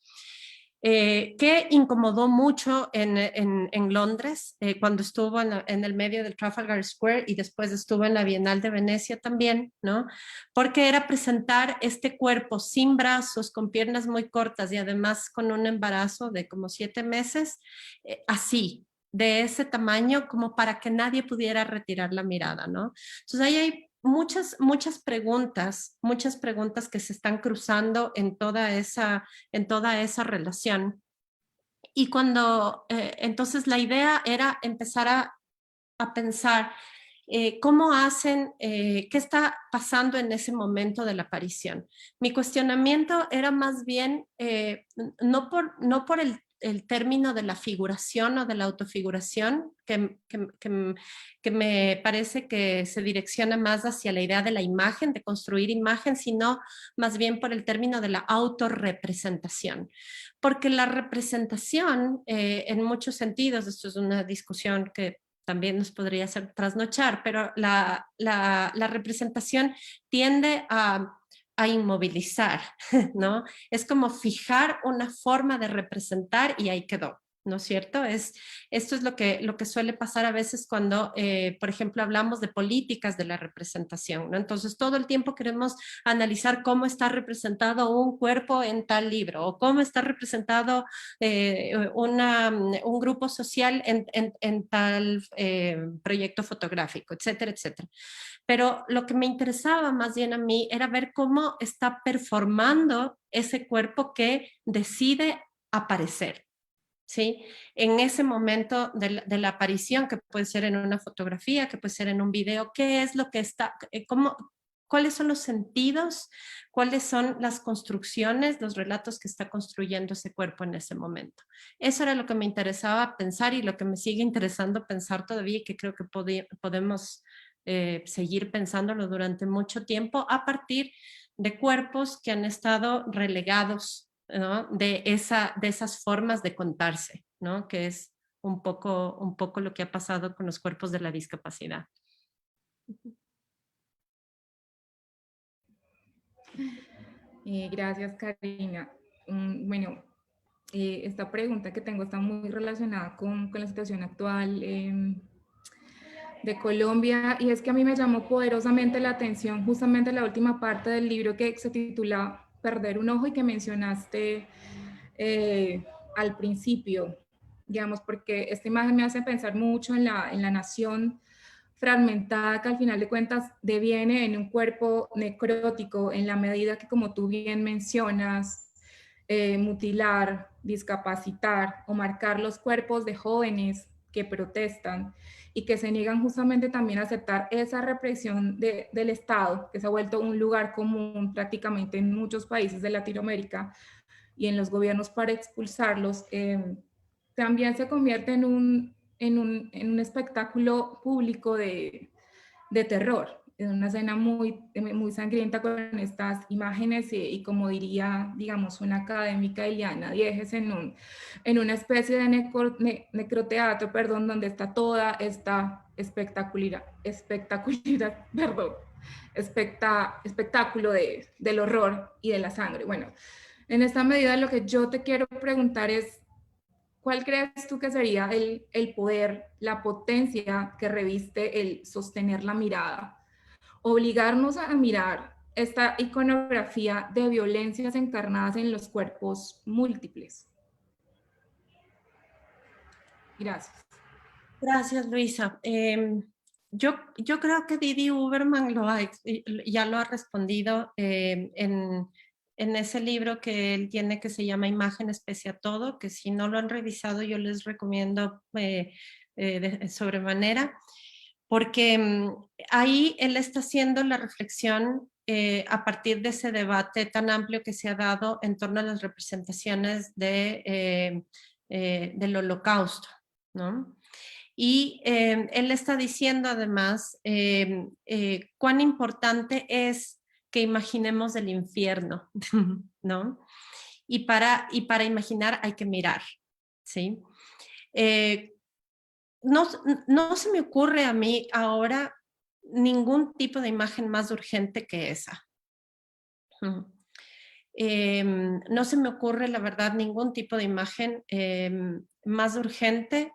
que incomodó mucho en Londres cuando estuvo en el medio del Trafalgar Square y después estuvo en la Bienal de Venecia también, ¿no? Porque era presentar este cuerpo sin brazos, con piernas muy cortas y además con un embarazo de como 7 meses, así, de ese tamaño, como para que nadie pudiera retirar la mirada, ¿no? Entonces ahí hay muchas preguntas que se están cruzando en toda esa relación. Y entonces la idea era empezar a pensar cómo hacen, qué está pasando en ese momento de la aparición. Mi cuestionamiento era más bien, no por el término de la figuración o de la autofiguración, que me parece que se direcciona más hacia la idea de la imagen, de construir imagen, sino más bien por el término de la autorrepresentación. Porque la representación, en muchos sentidos, esto es una discusión que también nos podría hacer trasnochar, pero la representación tiende a inmovilizar, ¿no? Es como fijar una forma de representar y ahí quedó, ¿no es cierto? Esto es lo que suele pasar a veces cuando, por ejemplo, hablamos de políticas de la representación, ¿no? Entonces, todo el tiempo queremos analizar cómo está representado un cuerpo en tal libro o cómo está representado un grupo social en tal proyecto fotográfico, etcétera, etcétera. Pero lo que me interesaba más bien a mí era ver cómo está performando ese cuerpo que decide aparecer, ¿sí? En ese momento de la aparición, que puede ser en una fotografía, que puede ser en un video, ¿qué es lo que está, cuáles son los sentidos, cuáles son las construcciones, los relatos que está construyendo ese cuerpo en ese momento? Eso era lo que me interesaba pensar y lo que me sigue interesando pensar todavía y que creo que podemos seguir pensándolo durante mucho tiempo a partir de cuerpos que han estado relegados, ¿no? de esas formas de contarse, ¿no? Que es un poco lo que ha pasado con los cuerpos de la discapacidad. Gracias, Karina. Bueno, esta pregunta que tengo está muy relacionada con la situación actual de Colombia, y es que a mí me llamó poderosamente la atención justamente la última parte del libro que se titula Perder un ojo y que mencionaste al principio, digamos, porque esta imagen me hace pensar mucho en la nación fragmentada que al final de cuentas deviene en un cuerpo necrótico en la medida que, como tú bien mencionas, mutilar, discapacitar o marcar los cuerpos de jóvenes que protestan y que se niegan justamente también a aceptar esa represión del Estado, que se ha vuelto un lugar común prácticamente en muchos países de Latinoamérica y en los gobiernos para expulsarlos, también se convierte en un espectáculo público de terror. una escena muy, muy sangrienta con estas imágenes y como diría, digamos, una académica, Eliana Dieges, en una especie de necroteatro, perdón, donde está toda esta perdón, espectáculo del horror y de la sangre. Bueno, en esta medida lo que yo te quiero preguntar es, ¿cuál crees tú que sería el poder, la potencia que reviste el sostener la mirada? Obligarnos a mirar esta iconografía de violencias encarnadas en los cuerpos múltiples. Gracias. Gracias, Luisa. Yo creo que Didi Uberman ya lo ha respondido en ese libro que él tiene que se llama Imágenes pese a todo, que si no lo han revisado yo les recomiendo de sobremanera, porque ahí él está haciendo la reflexión a partir de ese debate tan amplio que se ha dado en torno a las representaciones del Holocausto, ¿no? Y él está diciendo además cuán importante es que imaginemos el infierno, ¿no? Y para imaginar hay que mirar, ¿sí? No se me ocurre a mí ahora ningún tipo de imagen más urgente que esa. No se me ocurre, la verdad, ningún tipo de imagen más urgente,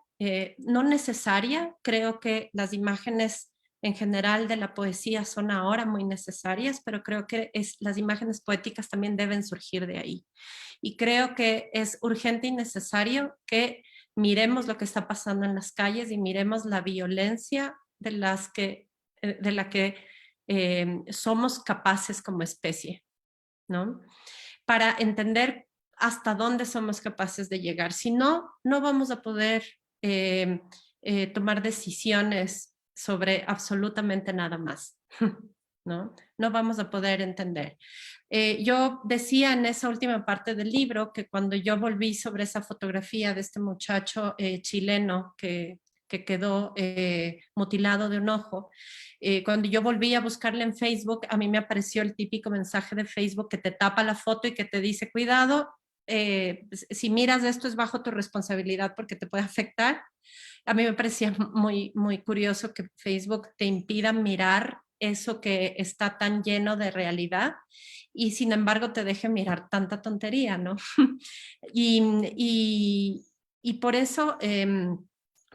no necesaria. Creo que las imágenes en general de la poesía son ahora muy necesarias, pero creo que las imágenes poéticas también deben surgir de ahí. Y creo que es urgente y necesario que miremos lo que está pasando en las calles y miremos la violencia de la que somos capaces como especie, ¿no? Para entender hasta dónde somos capaces de llegar. Si no, no vamos a poder tomar decisiones sobre absolutamente nada más, ¿no? No vamos a poder entender. Yo decía en esa última parte del libro que cuando yo volví sobre esa fotografía de este muchacho chileno que quedó mutilado de un ojo, cuando yo volví a buscarle en Facebook, a mí me apareció el típico mensaje de Facebook que te tapa la foto y que te dice, cuidado, si miras esto es bajo tu responsabilidad porque te puede afectar. A mí me parecía muy, muy curioso que Facebook te impida mirar eso que está tan lleno de realidad y sin embargo te deje mirar tanta tontería, ¿no? y por eso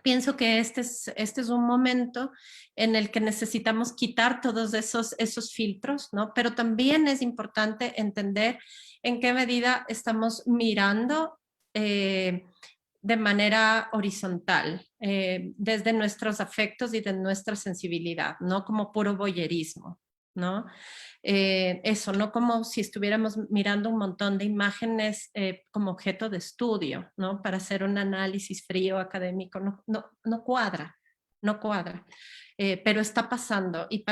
pienso que este es un momento en el que necesitamos quitar todos esos filtros, ¿no? Pero también es importante entender en qué medida estamos mirando de manera horizontal, desde nuestros afectos y de nuestra sensibilidad, no como puro voyerismo, ¿no? Eso, no como si estuviéramos mirando un montón de imágenes como objeto de estudio, ¿no? Para hacer un análisis frío académico, no cuadra, no cuadra, pero está pasando y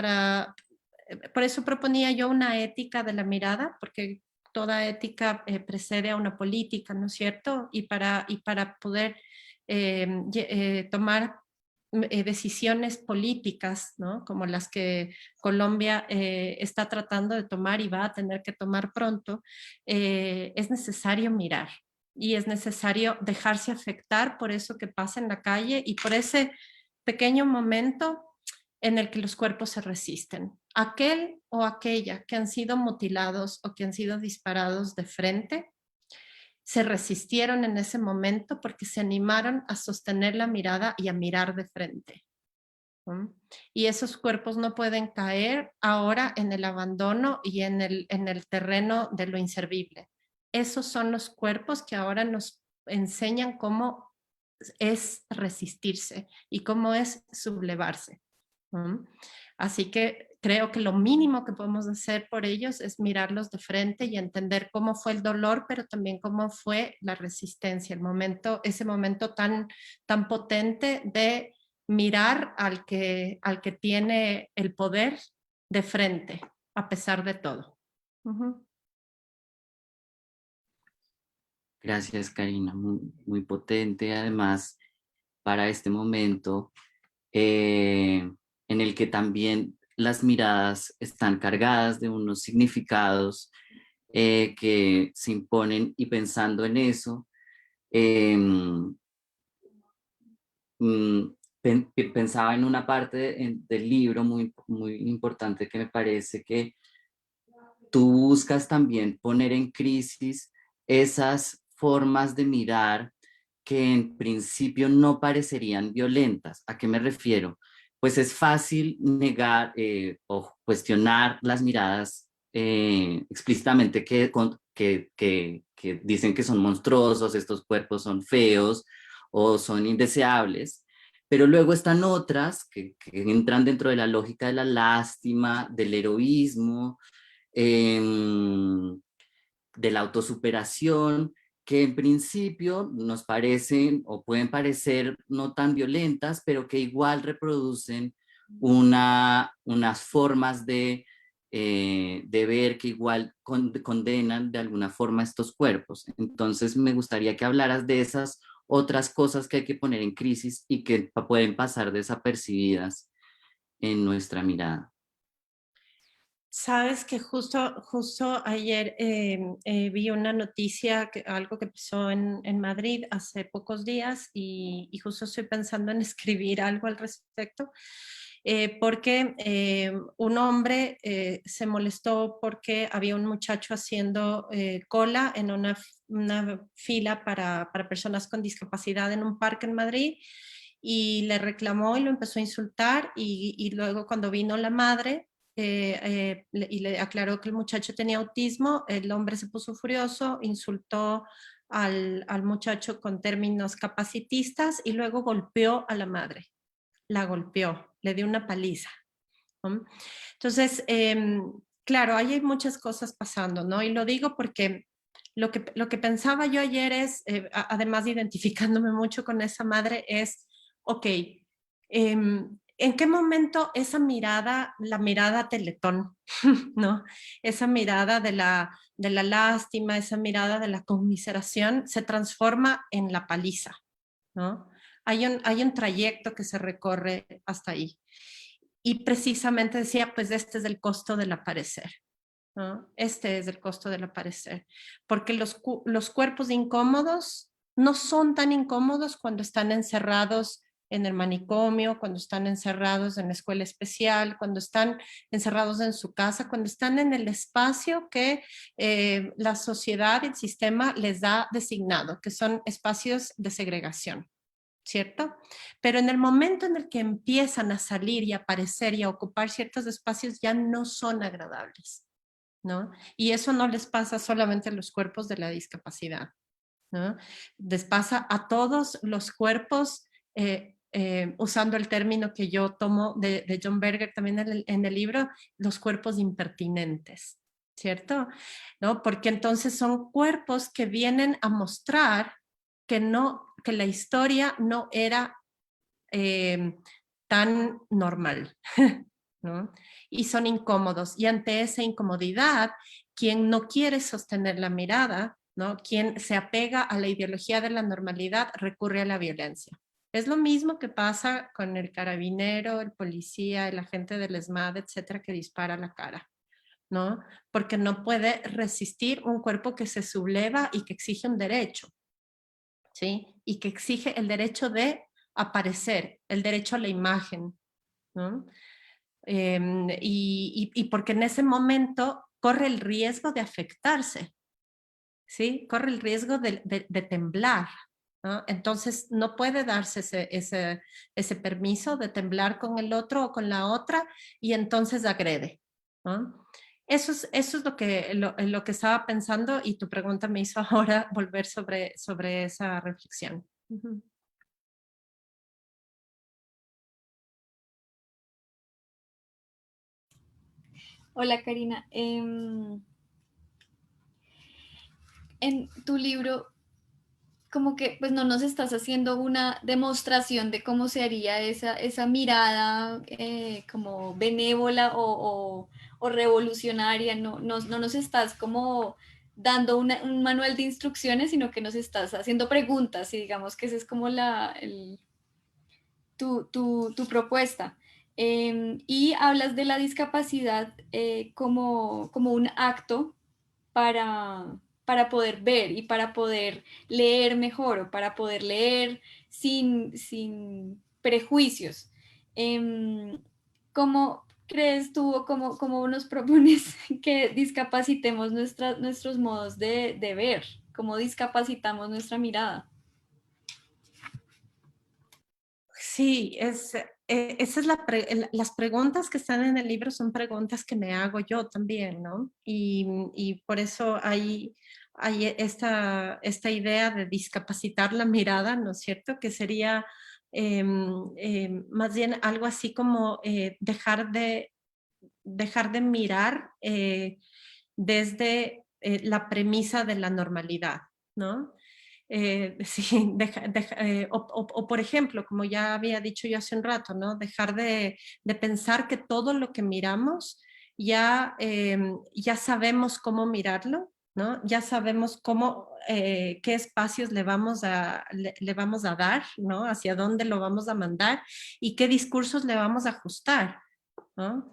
por eso proponía yo una ética de la mirada, porque toda ética precede a una política, ¿no es cierto? Y para poder tomar decisiones políticas, ¿no? Como las que Colombia está tratando de tomar y va a tener que tomar pronto, es necesario mirar y es necesario dejarse afectar por eso que pasa en la calle y por ese pequeño momento en el que los cuerpos se resisten. Aquel o aquella que han sido mutilados o que han sido disparados de frente, se resistieron en ese momento porque se animaron a sostener la mirada y a mirar de frente. ¿No? Y esos cuerpos no pueden caer ahora en el abandono y en el terreno de lo inservible. Esos son los cuerpos que ahora nos enseñan cómo es resistirse y cómo es sublevarse. Así que creo que lo mínimo que podemos hacer por ellos es mirarlos de frente y entender cómo fue el dolor, pero también cómo fue la resistencia, ese momento tan potente de mirar al que tiene el poder de frente, a pesar de todo. Gracias, Karina, muy, muy potente además para este momento en el que también las miradas están cargadas de unos significados que se imponen, y pensando en eso, em, mm, pensaba en una parte del libro muy, muy importante, que me parece que tú buscas también poner en crisis esas formas de mirar que en principio no parecerían violentas. ¿A qué me refiero? Pues es fácil negar o cuestionar las miradas explícitamente que dicen que son monstruosos, estos cuerpos son feos o son indeseables, pero luego están otras que entran dentro de la lógica de la lástima, del heroísmo, de la autosuperación, que en principio nos parecen o pueden parecer no tan violentas, pero que igual reproducen unas formas de ver que igual condenan de alguna forma estos cuerpos. Entonces me gustaría que hablaras de esas otras cosas que hay que poner en crisis y que pueden pasar desapercibidas en nuestra mirada. Sabes que justo ayer vi una noticia, algo que pasó en Madrid hace pocos días y justo estoy pensando en escribir algo al respecto, porque un hombre se molestó porque había un muchacho haciendo cola en una fila para personas con discapacidad en un parque en Madrid, y le reclamó y lo empezó a insultar, y luego cuando vino la madre, y le aclaró que el muchacho tenía autismo, el hombre se puso furioso, insultó al muchacho con términos capacitistas y luego golpeó a la madre. La golpeó, le dio una paliza, ¿no? Entonces, claro, ahí hay muchas cosas pasando, ¿no? Y lo digo porque lo que pensaba yo ayer es, además de identificándome mucho con esa madre, es, ok, ¿en qué momento esa mirada, la mirada Teletón, ¿no? Esa mirada de la lástima, esa mirada de la conmiseración se transforma en la paliza, ¿no? Hay un trayecto que se recorre hasta ahí. Y precisamente decía, pues este es el costo del aparecer, ¿no? Este es el costo del aparecer, porque los cuerpos incómodos no son tan incómodos cuando están encerrados en el manicomio, cuando están encerrados en la escuela especial, cuando están encerrados en su casa, cuando están en el espacio que la sociedad y el sistema les da designado, que son espacios de segregación, ¿cierto? Pero en el momento en el que empiezan a salir y a aparecer y a ocupar ciertos espacios, ya no son agradables, ¿no? Y eso no les pasa solamente a los cuerpos de la discapacidad, ¿no? Les pasa a todos los cuerpos, usando el término que yo tomo de John Berger también en el libro, los cuerpos impertinentes, ¿cierto? ¿No? Porque entonces son cuerpos que vienen a mostrar que la historia no era tan normal, ¿no? Y son incómodos. Y ante esa incomodidad, quien no quiere sostener la mirada, ¿no? Quien se apega a la ideología de la normalidad, recurre a la violencia. Es lo mismo que pasa con el carabinero, el policía, el agente del ESMAD, etcétera, que dispara a la cara, ¿no? Porque no puede resistir un cuerpo que se subleva y que exige un derecho, ¿sí? Y que exige el derecho de aparecer, el derecho a la imagen, ¿no? Y porque en ese momento corre el riesgo de afectarse, ¿sí? Corre el riesgo de temblar, ¿no? Entonces no puede darse ese permiso de temblar con el otro o con la otra, y entonces agrede, ¿no? Eso es lo que estaba pensando, y tu pregunta me hizo ahora volver sobre esa reflexión. Uh-huh. Hola Karina, en tu libro como que pues no nos estás haciendo una demostración de cómo se haría esa mirada como benévola o revolucionaria, no nos estás como dando un manual de instrucciones, sino que nos estás haciendo preguntas, y digamos que esa es como tu propuesta. Y hablas de la discapacidad como un acto para poder ver y para poder leer mejor o para poder leer sin prejuicios. ¿Cómo crees tú o cómo nos propones que discapacitemos nuestros modos de ver? ¿Cómo discapacitamos nuestra mirada? Sí, esa es las preguntas que están en el libro son preguntas que me hago yo también, ¿no? Y por eso hay esta idea de discapacitar la mirada, ¿no es cierto? Que sería más bien algo así como dejar de mirar desde la premisa de la normalidad, ¿no? Sí, o por ejemplo, como ya había dicho yo hace un rato, ¿no? Dejar de pensar que todo lo que miramos ya sabemos cómo mirarlo, ¿no? Ya sabemos qué espacios le vamos a dar, ¿no? Hacia dónde lo vamos a mandar y qué discursos le vamos a ajustar, ¿no?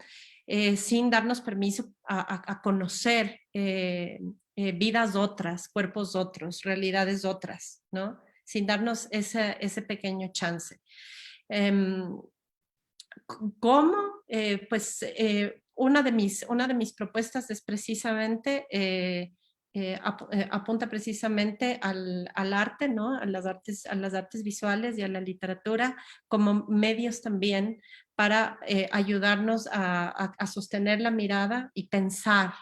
Sin darnos permiso a conocer vidas otras, cuerpos otros, realidades otras, ¿no? Sin darnos ese pequeño chance. ¿Cómo? Pues una de mis propuestas es precisamente, apunta precisamente al arte, ¿no? A las artes visuales y a la literatura como medios también para ayudarnos a sostener la mirada y pensar,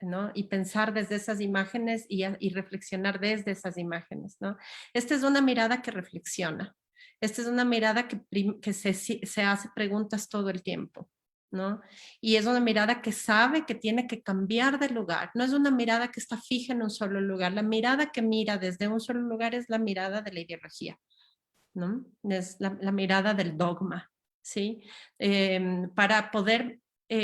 ¿no? Y pensar desde esas imágenes y reflexionar desde esas imágenes, ¿no? Esta es una mirada que reflexiona. Esta es una mirada que se hace preguntas todo el tiempo, ¿no? Y es una mirada que sabe que tiene que cambiar de lugar. No es una mirada que está fija en un solo lugar. La mirada que mira desde un solo lugar es la mirada de la ideología, ¿no? Es la mirada del dogma, ¿sí? Para poder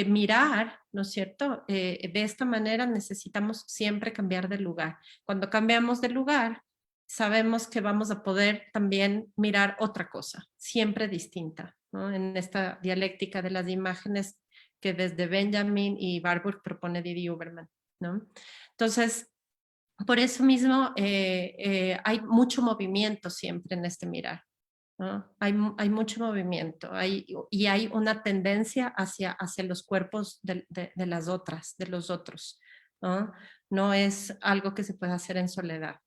mirar, ¿no es cierto? De esta manera necesitamos siempre cambiar de lugar. Cuando cambiamos de lugar, sabemos que vamos a poder también mirar otra cosa, siempre distinta, ¿no? En esta dialéctica de las imágenes que desde Benjamin y Warburg propone Didi Uberman, ¿no? Entonces, por eso mismo hay mucho movimiento siempre en este mirar, ¿no? Hay mucho movimiento y hay una tendencia hacia los cuerpos de las otras, de los otros, ¿no? No es algo que se pueda hacer en soledad.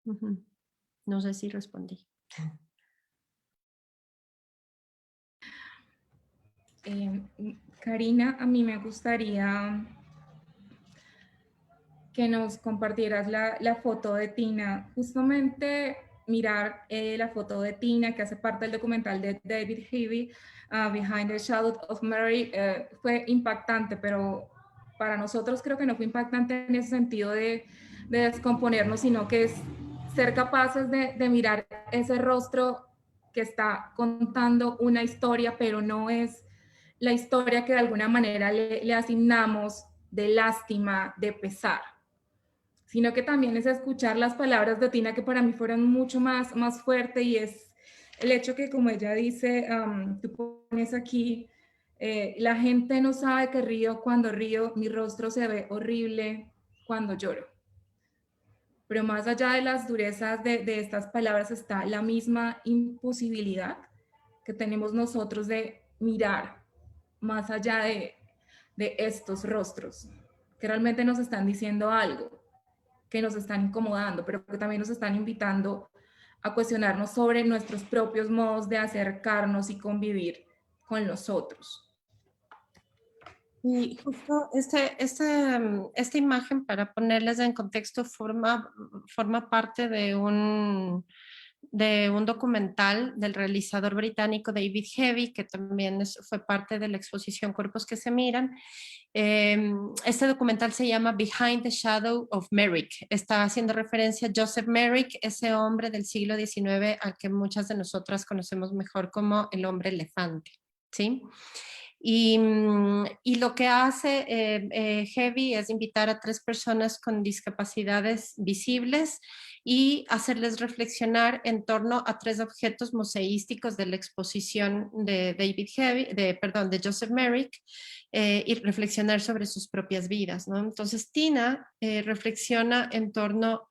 Ujú. No sé si respondí. Karina, a mí me gustaría que nos compartieras la foto de Tina. Justamente mirar la foto de Tina, que hace parte del documental de David Heavy, Behind the Shadow of Mary, fue impactante, pero para nosotros creo que no fue impactante en ese sentido de descomponernos, sino que es ser capaces de mirar ese rostro que está contando una historia, pero no es la historia que de alguna manera le asignamos de lástima, de pesar, sino que también es escuchar las palabras de Tina que para mí fueron mucho más fuerte, y es el hecho que, como ella dice, tú pones aquí, la gente no sabe que río cuando río, mi rostro se ve horrible cuando lloro. Pero más allá de las durezas de estas palabras está la misma imposibilidad que tenemos nosotros de mirar más allá de estos rostros, que realmente nos están diciendo algo, que nos están incomodando, pero que también nos están invitando a cuestionarnos sobre nuestros propios modos de acercarnos y convivir con los otros. Y justo esta imagen, para ponerles en contexto, forma parte de un documental del realizador británico David Heavy, que también fue parte de la exposición Cuerpos que se miran. Este documental se llama Behind the Shadow of Merrick. Está haciendo referencia a Joseph Merrick, ese hombre del siglo XIX al que muchas de nosotras conocemos mejor como el hombre elefante, ¿sí? Y lo que hace Heavy es invitar a 3 personas con discapacidades visibles y hacerles reflexionar en torno a 3 objetos museísticos de la exposición de de Joseph Merrick, y reflexionar sobre sus propias vidas, ¿no? Entonces Tina reflexiona en torno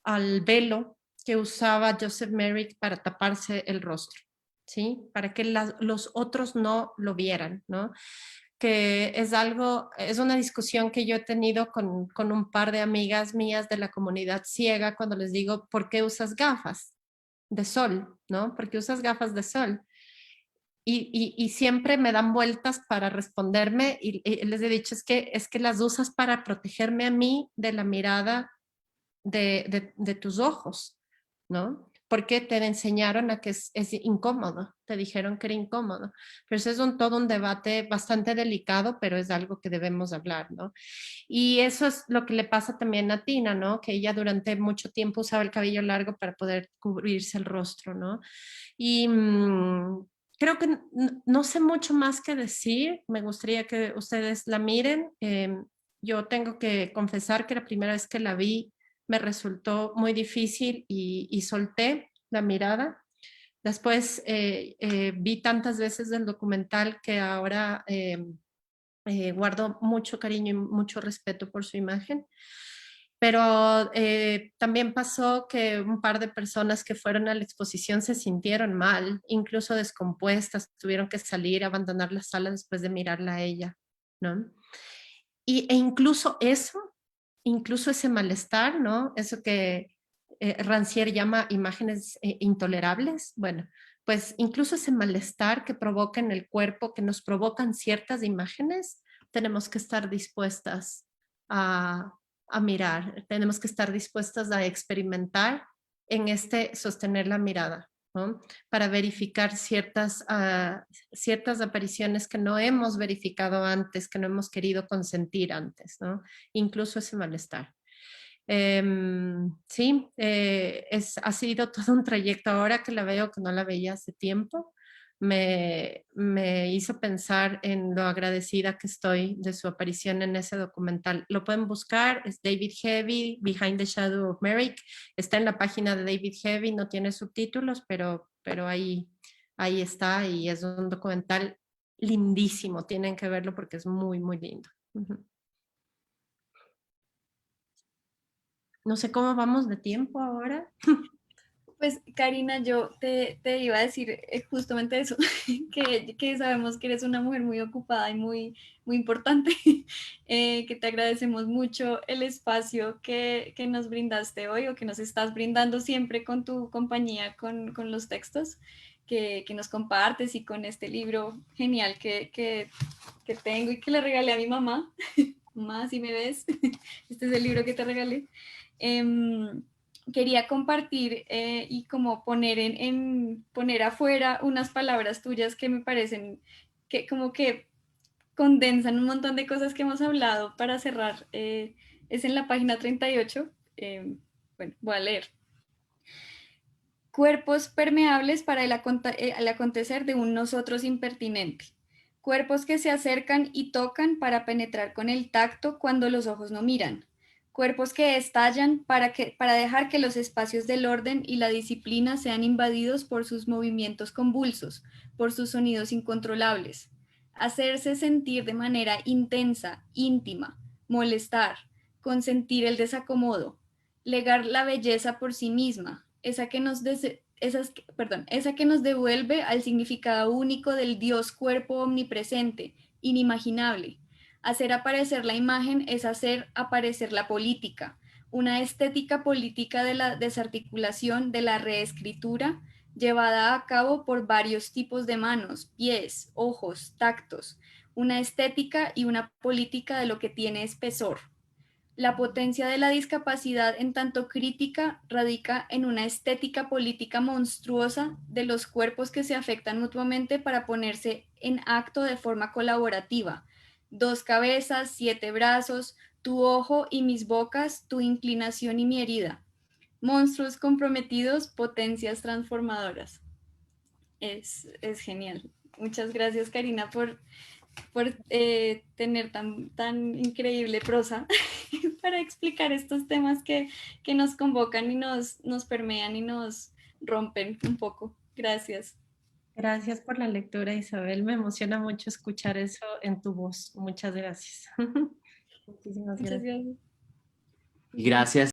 al velo que usaba Joseph Merrick para taparse el rostro, ¿sí? Para que los otros no lo vieran, ¿no? Que es una discusión que yo he tenido con un par de amigas mías de la comunidad ciega cuando les digo, ¿por qué usas gafas de sol? ¿No? ¿Por qué usas gafas de sol? Y siempre me dan vueltas para responderme y les he dicho, es que las usas para protegerme a mí de la mirada de tus ojos, ¿no? Porque te enseñaron a que es incómodo, te dijeron que era incómodo. Pero eso es todo un debate bastante delicado, pero es algo que debemos hablar, ¿no? Y eso es lo que le pasa también a Tina, ¿no? Que ella durante mucho tiempo usaba el cabello largo para poder cubrirse el rostro, ¿no? Y creo que no sé mucho más que decir. Me gustaría que ustedes la miren. Yo tengo que confesar que la primera vez que la vi me resultó muy difícil y solté la mirada. Después vi tantas veces el documental que ahora guardo mucho cariño y mucho respeto por su imagen. Pero también pasó que un par de personas que fueron a la exposición se sintieron mal, incluso descompuestas, tuvieron que salir, abandonar la sala después de mirarla a ella, ¿no? Incluso ese malestar, ¿no? Eso que Rancière llama imágenes intolerables, bueno, pues incluso ese malestar que provoca en el cuerpo, que nos provocan ciertas imágenes, tenemos que estar dispuestas a, a mirar, tenemos que estar dispuestas a experimentar en sostener la mirada, ¿no? Para verificar ciertas apariciones que no hemos verificado antes, que no hemos querido consentir antes, ¿no? Incluso ese malestar. Sí, ha sido todo un trayecto. Ahora que la veo, que no la veía hace tiempo, me hizo pensar en lo agradecida que estoy de su aparición en ese documental. Lo pueden buscar, es David Heavy, Behind the Shadow of Merrick. Está en la página de David Heavy, no tiene subtítulos, pero ahí está y es un documental lindísimo. Tienen que verlo porque es muy, muy lindo. No sé cómo vamos de tiempo ahora. Pues Karina, yo te iba a decir justamente eso, que sabemos que eres una mujer muy ocupada y muy importante, que te agradecemos mucho el espacio que nos brindaste hoy o que nos estás brindando siempre con tu compañía, con los textos que nos compartes y con este libro genial que tengo y que le regalé a mi mamá. Mamá, si me ves, este es el libro que te regalé. Quería compartir y como poner afuera unas palabras tuyas que me parecen que como que condensan un montón de cosas que hemos hablado para cerrar. Es en la página 38. Bueno, voy a leer. Cuerpos permeables para el acontecer de un nosotros impertinente. Cuerpos que se acercan y tocan para penetrar con el tacto cuando los ojos no miran. Cuerpos que estallan para dejar que los espacios del orden y la disciplina sean invadidos por sus movimientos convulsos, por sus sonidos incontrolables. Hacerse sentir de manera intensa, íntima, molestar, consentir el desacomodo, legar la belleza por sí misma, esa que nos devuelve al significado único del Dios cuerpo omnipresente, inimaginable. Hacer aparecer la imagen es hacer aparecer la política, una estética política de la desarticulación, de la reescritura, llevada a cabo por varios tipos de manos, pies, ojos, tactos, una estética y una política de lo que tiene espesor. La potencia de la discapacidad en tanto crítica radica en una estética política monstruosa de los cuerpos que se afectan mutuamente para ponerse en acto de forma colaborativa. 2 cabezas, 7 brazos, tu ojo y mis bocas, tu inclinación y mi herida. Monstruos comprometidos, potencias transformadoras. Es genial. Muchas gracias, Karina, por tener tan increíble prosa para explicar estos temas que nos convocan y nos permean y nos rompen un poco. Gracias. Gracias por la lectura, Isabel. Me emociona mucho escuchar eso en tu voz. Muchas gracias. Muchísimas Muchas gracias. gracias. Y gracias